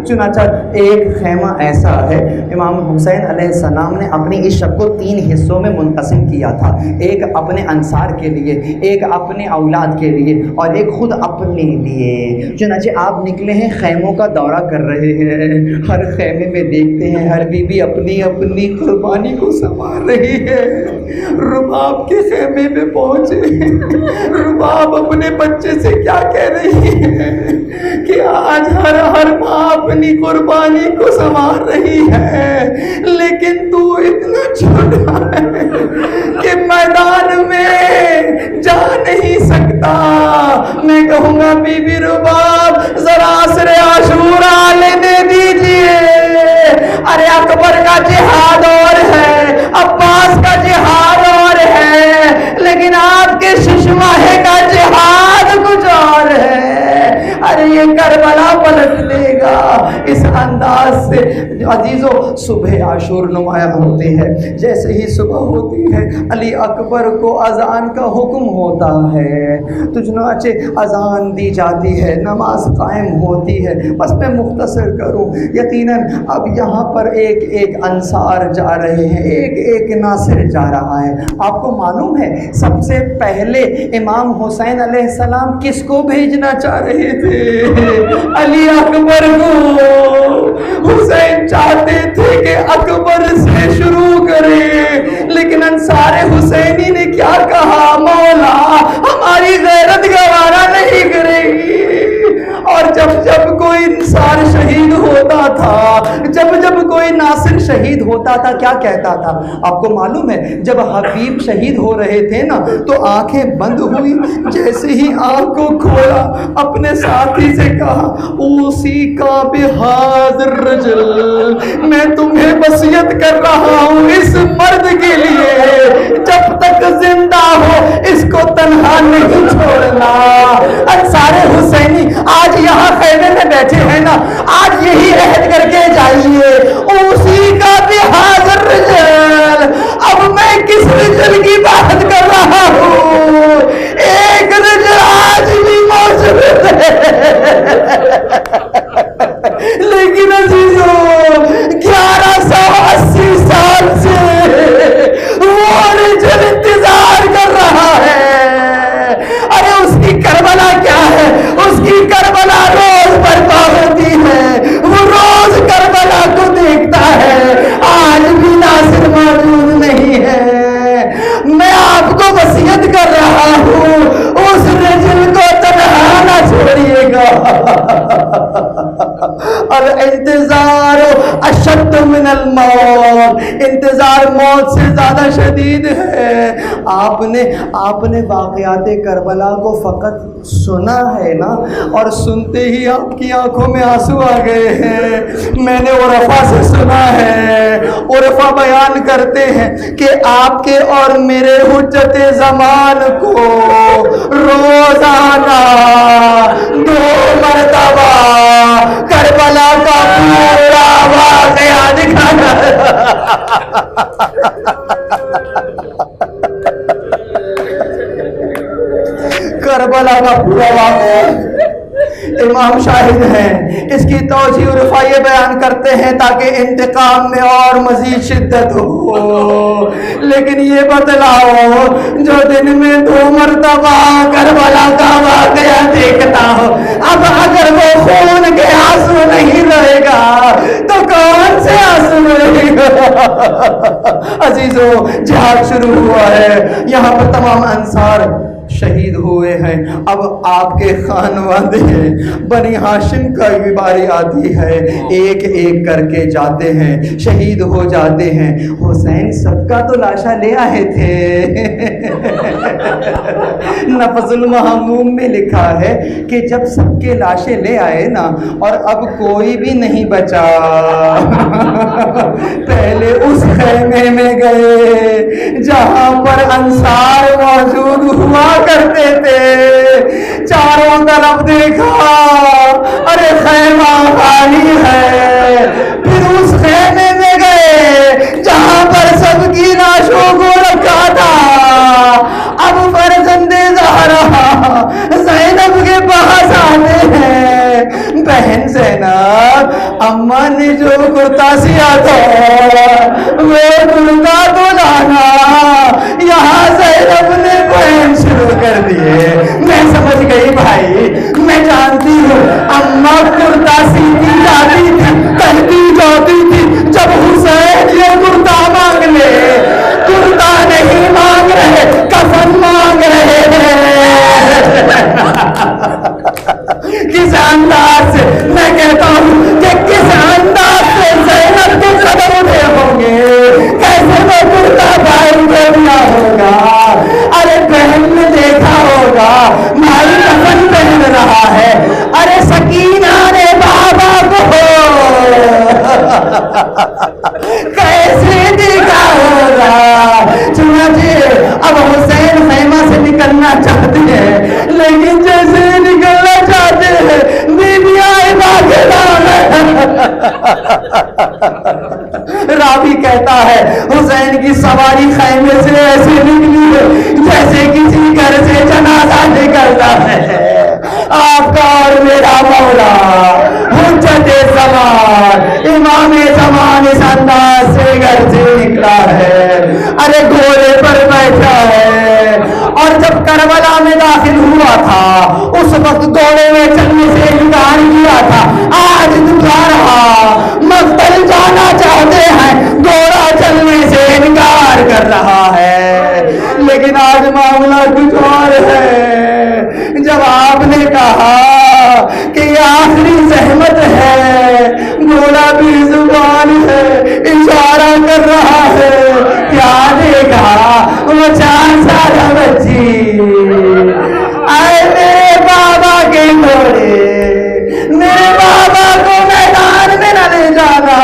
چنانچہ ایک خیمہ ایسا ہے، امام حسین علیہ السلام نے اپنی اس شب کو 3 حصوں میں منقسم کیا تھا، ایک اپنے انصار کے لیے، ایک اپنے اولاد کے لیے اور ایک خود اپنے لیے۔ چنانچہ آپ نکلے ہیں، خیموں کا دورہ کر رہے ہیں، ہر خیمے میں دیکھتے ہیں ہر بیوی اپنی اپنی قربانی کو سنبھال رہی ہے۔ رباب کے خیمے میں پہنچے، رباب اپنے بچے سے کیا کہہ رہی ہے کہ آج ہر ماں اپنی قربانی کو سنبھال رہی ہے، لیکن تو اتنا چھوٹا ہے کہ میدان میں جا نہیں سکتا۔ میں کہوں گا بی بی رباب ذرا عصر عاشورا لینے دیجئے۔ ارے اکبر کا جہاد اور ہے، عباس کا جہاد اور ہے، لیکن آپ کے ششماہے کا جہاد کچھ اور ہے۔ ارے یہ کربلا پلٹ دے گا۔ اس انداز سے عزیزو صبح عاشور نمایاں ہوتی ہے، جیسے ہی صبح ہوتی ہے علی اکبر کو اذان کا حکم ہوتا ہے، تو چنانچہ اذان دی جاتی ہے، نماز قائم ہوتی ہے۔ بس میں مختصر کروں، یقیناً اب یہاں پر ایک ایک انصار جا رہے ہیں، ایک ایک ناصر جا رہا ہے۔ آپ کو معلوم ہے سب سے پہلے امام حسین علیہ السلام کس کو بھیجنا چاہ رہے تھے؟ علی اکبر کو۔ حسین چاہتے تھے کہ اکبر سے شروع کرے، لیکن انصار حسینی نے کیا کہا؟ مولا ہماری غیرت گوارا نہیں کرے گی۔ اور جب جب کوئی انصار شہید ہوتا تھا، جب جب کوئی ناصر شہید ہوتا تھا، کیا کہتا تھا؟ آپ کو معلوم ہے جب حبیب شہید ہو رہے تھے نا تو آنکھیں بند ہوئی، جیسے ہی آنکھ کو کھولا اپنے ساتھی سے کہا اوسی کا بہذا الرجل، میں تمہیں وصیت کر رہا ہوں اس مرد کے لیے، جب تک زندہ ہو اس کو تنہا نہیں چھوڑنا۔ انصار حسینی آج یہاں خیمے میں بیٹھے ہیں نا، آج یہی عہد کر کے جائیے اوسی کا بہذا الرجل۔ اب میں کس رجل کی بات کر رہا ہوں؟ ایک رجل آج بھی موجود ہے، لیکن عزیزوں 1180 سال سے وہ رجل انتظار کر رہا ہے۔ ارے اس کی کربلا کیا ہے؟ اس کی کربلا روز برپا ہوتی ہے، وہ روز کربلا کو دیکھتا ہے، آج بھی ناصر موجود نہیں ہے۔ میں آپ کو وصیت کر رہا ہوں اس رجل کو تنہا نہ چھوڑیے گا۔ الانتظار اشد من الموت، انتظار موت سے زیادہ شدید ہے۔ آپ نے واقعات کربلا کو فقط سنا ہے نا، اور سنتے ہی آپ کی آنکھوں میں آنسو آ گئے ہیں۔ میں نے عرفا سے سنا ہے، عرفا بیان کرتے ہیں کہ آپ کے اور میرے حجت زمان کو روزانہ 2 مرتبہ کربلا کا پورا واقعہ دکھانا کربلا کا پورا واقعہ امام شاہد ہیں۔ اس کی توجیہ عرفا یہ بیان کرتے ہیں تاکہ انتقام میں اور مزید شدت ہو۔ لیکن یہ بتلاؤ جو دن میں 2 مرتبہ کربلا کا واقعہ دیکھتا ہو، اب اگر وہ خون کے آنسو نہیں رہے گا تو کون سے آنسو رہے گا؟ عزیزو جہاد شروع ہوا ہے، یہاں پر تمام انصار شہید ہوئے ہیں۔ اب آپ کے خانوادے بنی ہاشم کا بھی باری آتی ہے، ایک ایک کر کے جاتے ہیں، شہید ہو جاتے ہیں۔ حسین سب کا تو لاشا لے آئے تھے۔ نفس المحموم میں لکھا ہے کہ جب سب کے لاشیں لے آئے نا اور اب کوئی بھی نہیں بچا، پہلے اس خیمے میں گئے جہاں پر انصار موجود ہوا کرتے تھے، چاروں طرف دیکھا، ارے خیمہ خالی ہے۔ پھر اس خیمے میں گئے جہاں پر سب کی لاشوں کو رکھا تھا۔ اب فرزند زہرا زینب کے پاس آتے ہیں، بہن زینب اماں نے جو کرتا سیا تھا وہ کرتا تو لانا۔ یہاں زینب نے بہن شروع کر دیے۔ میں سمجھ گئی بھائی، میں جانتی ہوں اماں کرتا سیتی جاتی تھی، کہتی جاتی تھی جب حسین یہ کرتا مانگ لے، کرتا نہیں مانگ رہے کفن مانگ رہے ہیں۔ کس انداز سے میں کہتا ہوں کہ کس انداز سے زینب کے قدم اٹھے ہوں گے، کیسے وہ کرتا بھائی کو دیا ہوگا۔ ارے بہن نے دیکھا ہوگا بھائی کفن پہن رہا ہے، ارے سکینہ نے بابا کو راوی کہتا ہے حسین کی سواری خیمے سے ایسے نکلی ہے جیسے کسی گھر سے جنازہ نکلتا ہے. آپ کا اور میرا مولا حجت زمان امام زمان اس انداز سے گھر سے نکلا ہے. ارے گھوڑے پر بیٹھا ہے اور جب کربلا میں داخل ہوا تھا اس وقت گھوڑے میں چلنے سے انکار کیا تھا. آج دکھا رہا مقتل جانا چاہتے ہیں گھوڑا چلنے سے انکار کر رہا ہے. لیکن آج معاملہ کچھ اور ہے. جب آپ نے کہا کہ یہ آخری زحمت ہے گھوڑا بھی زبان ہے اشارہ کر رہا ہے. کیا دیکھا وہ 4 سالہ بچی اے میرے بابا کے گھوڑے میرے بابا کو میدان میں نہ لے جانا.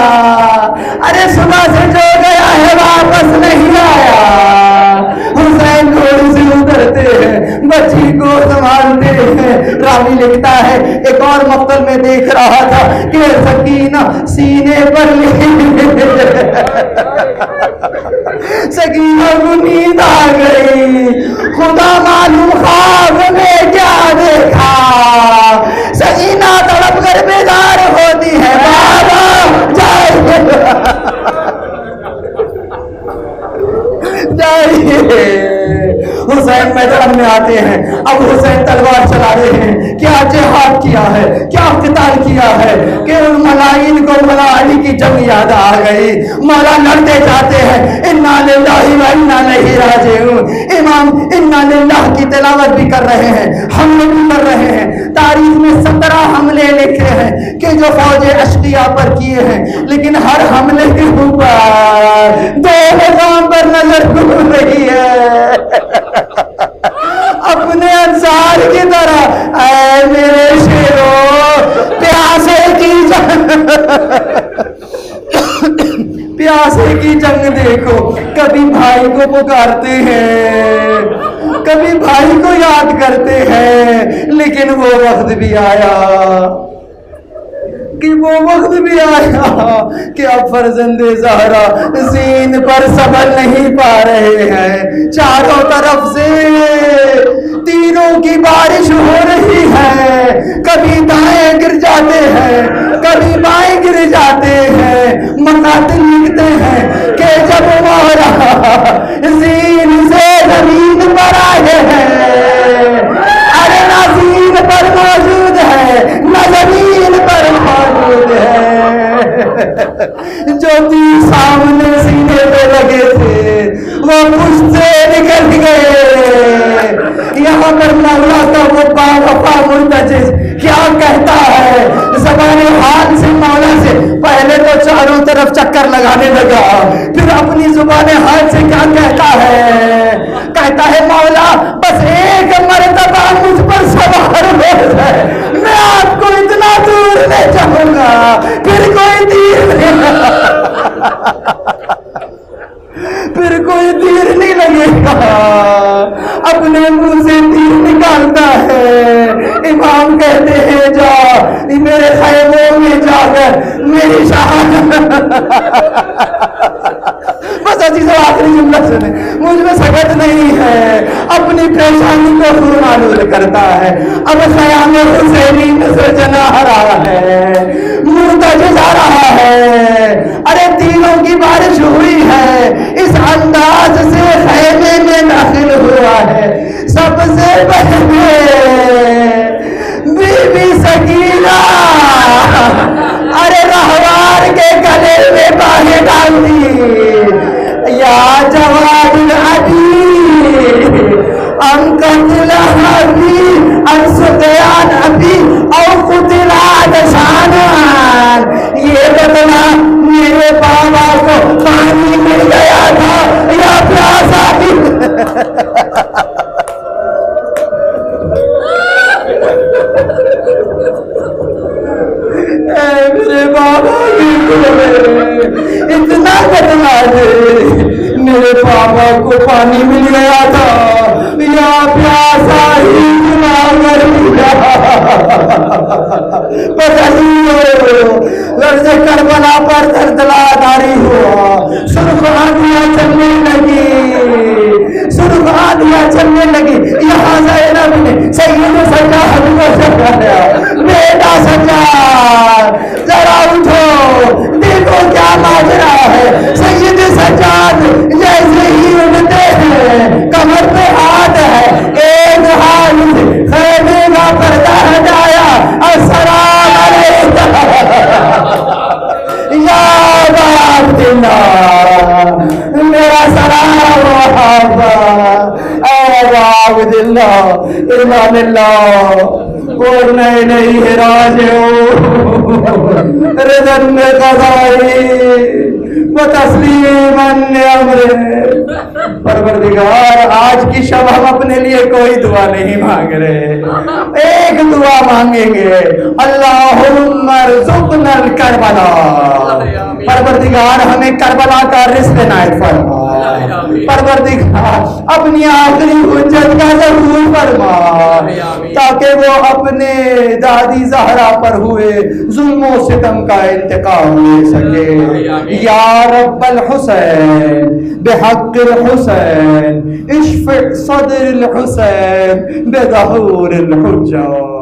ارے صبح سے جو گیا ہے واپس نہیں آیا. حسین گھوڑے سے اترتے ہیں بچی کو سنبھالتے ہیں. راوی لکھتا ہے ایک اور مقتل میں دیکھ رہا تھا کہ سکینہ سینے پر سکینہ کو نیند آ گئی. خدا معلوم خواب میں کیا دیکھا. سکینہ تڑپ کر بیدار ہوتی ہے بابا جائیے. حسین میدان میں آتے ہیں. اب حسین تلوار چلا رہے ہیں. کیا جہاد کیا ہے کیا قتال کیا ہے کہ ان ملائن کو مولا علی کی جنگ یاد آ گئی. مولا لڑتے جاتے ہیں انا للہ و انا الیہ راجعون. امام انا للہ کی تلاوت بھی کر رہے ہیں حملے بھی کر رہے ہیں. تاریخ میں 17 حملے لکھے ہیں کہ جو فوج اشقیاء پر کیے ہیں لیکن ہر حملے کے اوپر 2 مقام پر نظر گھوم رہی ہے اپنے انصار کی طرح. اے میرے شیرو پیاسے کی جنگ دیکھو. کبھی بھائی کو پکارتے ہیں کبھی بھائی کو یاد کرتے ہیں لیکن وہ وقت بھی آیا کہ اب فرزند زہرا زین پر صبر نہیں پا رہے ہیں. چاروں طرف سے تیروں کی بارش ہو رہی ہے. کبھی دائیں گر جاتے ہیں کبھی بائیں گر جاتے ہیں. مقاتل لکھتے ہیں کہ جب مولا زین سے زمین پر آئے ہیں ارے نہ زین پر موجود ہے نہ زمین پر موجود ہے. جو تیر سامنے سینے پہ لگے تھے وہ پشت سے نکل گئے. یہاں پر مولا کا وہ باوفا مرتجز کیا کہتا ہے زبان حال سے مولا سے پہلے تو چاروں طرف چکر لگانے لگا پھر اپنی زبان حال سے کیا کہتا ہے مولا بس ایک مرتبہ مجھ پر سوار ہو جائے میں آپ کو اتنا دور لے جاؤں گا پھر کوئی تیر نہیں لگے گا. اپنے منہ سے تیر نکالتا ہے. امام کہتے ہیں جا میرے خیموں میں جا کر میری بس عزیز آخری جملہ سنے مجھ میں سکت نہیں ہے. اپنی پریشانی کو خون آلود کرتا ہے. اب خیام حسینی نظر جنا رہا ہے مرتجز آ رہا ہے. ارے تینوں کی بارش ہوئی ہے اس انداز سے خیمے میں داخل ہوا ہے. سب سے پہلے بی بی سکینہ ارے رہوار کے گلے میں باہیں ڈال دی. یا جواد العبی ام قتل ابی ام سفیان ابی او قتل عدشانان. یہ بتلا میرے بابا کو پانی مل گیا تھا یا پیاسا بھی. میرے بابا اتنا بتلا دے میرے بابا کو پانی مل گیا تھا یا پیاسا ہی مر گیا. لفظ کربلا پر دردلا داری ہوا، سرخ آندیاں چلنے لگی، سرخ آندیاں چلنے لگی، یہاں زینب نے سید سجاد کو سکھایا، بیٹا سجاد ذرا اٹھو دیکھو کیا ماجرا ہے۔ سید سجاد جیسے ہی اٹھتے ہیں کمر پہ ہاتھ ہے، ایک ہاتھ خیمے کا پردہ ہٹایا، السلام علیکم یا عبداللہ، میرا سلام اے عبداللہ، انا للہ ورنا الیہ راجعون، رضا قضائی وتسلیما لامرہ۔ پروردگار آج کی شب ہم اپنے لیے کوئی دعا نہیں مانگ رہے، ایک دعا مانگیں گے، اللہم ارزقنا الکربلا، پروردگار ہمیں کربلا کا رزق عنایت فرما، پروردگار اپنی آخری حجت کا ضرور فرما تاکہ وہ اپنے دادی زہرا پر ہوئے ظلم و ستم کا انتقام لے سکے۔ یا رب الحسین بحق الحسین اشفع صدر الحسین بظہور الحجہ۔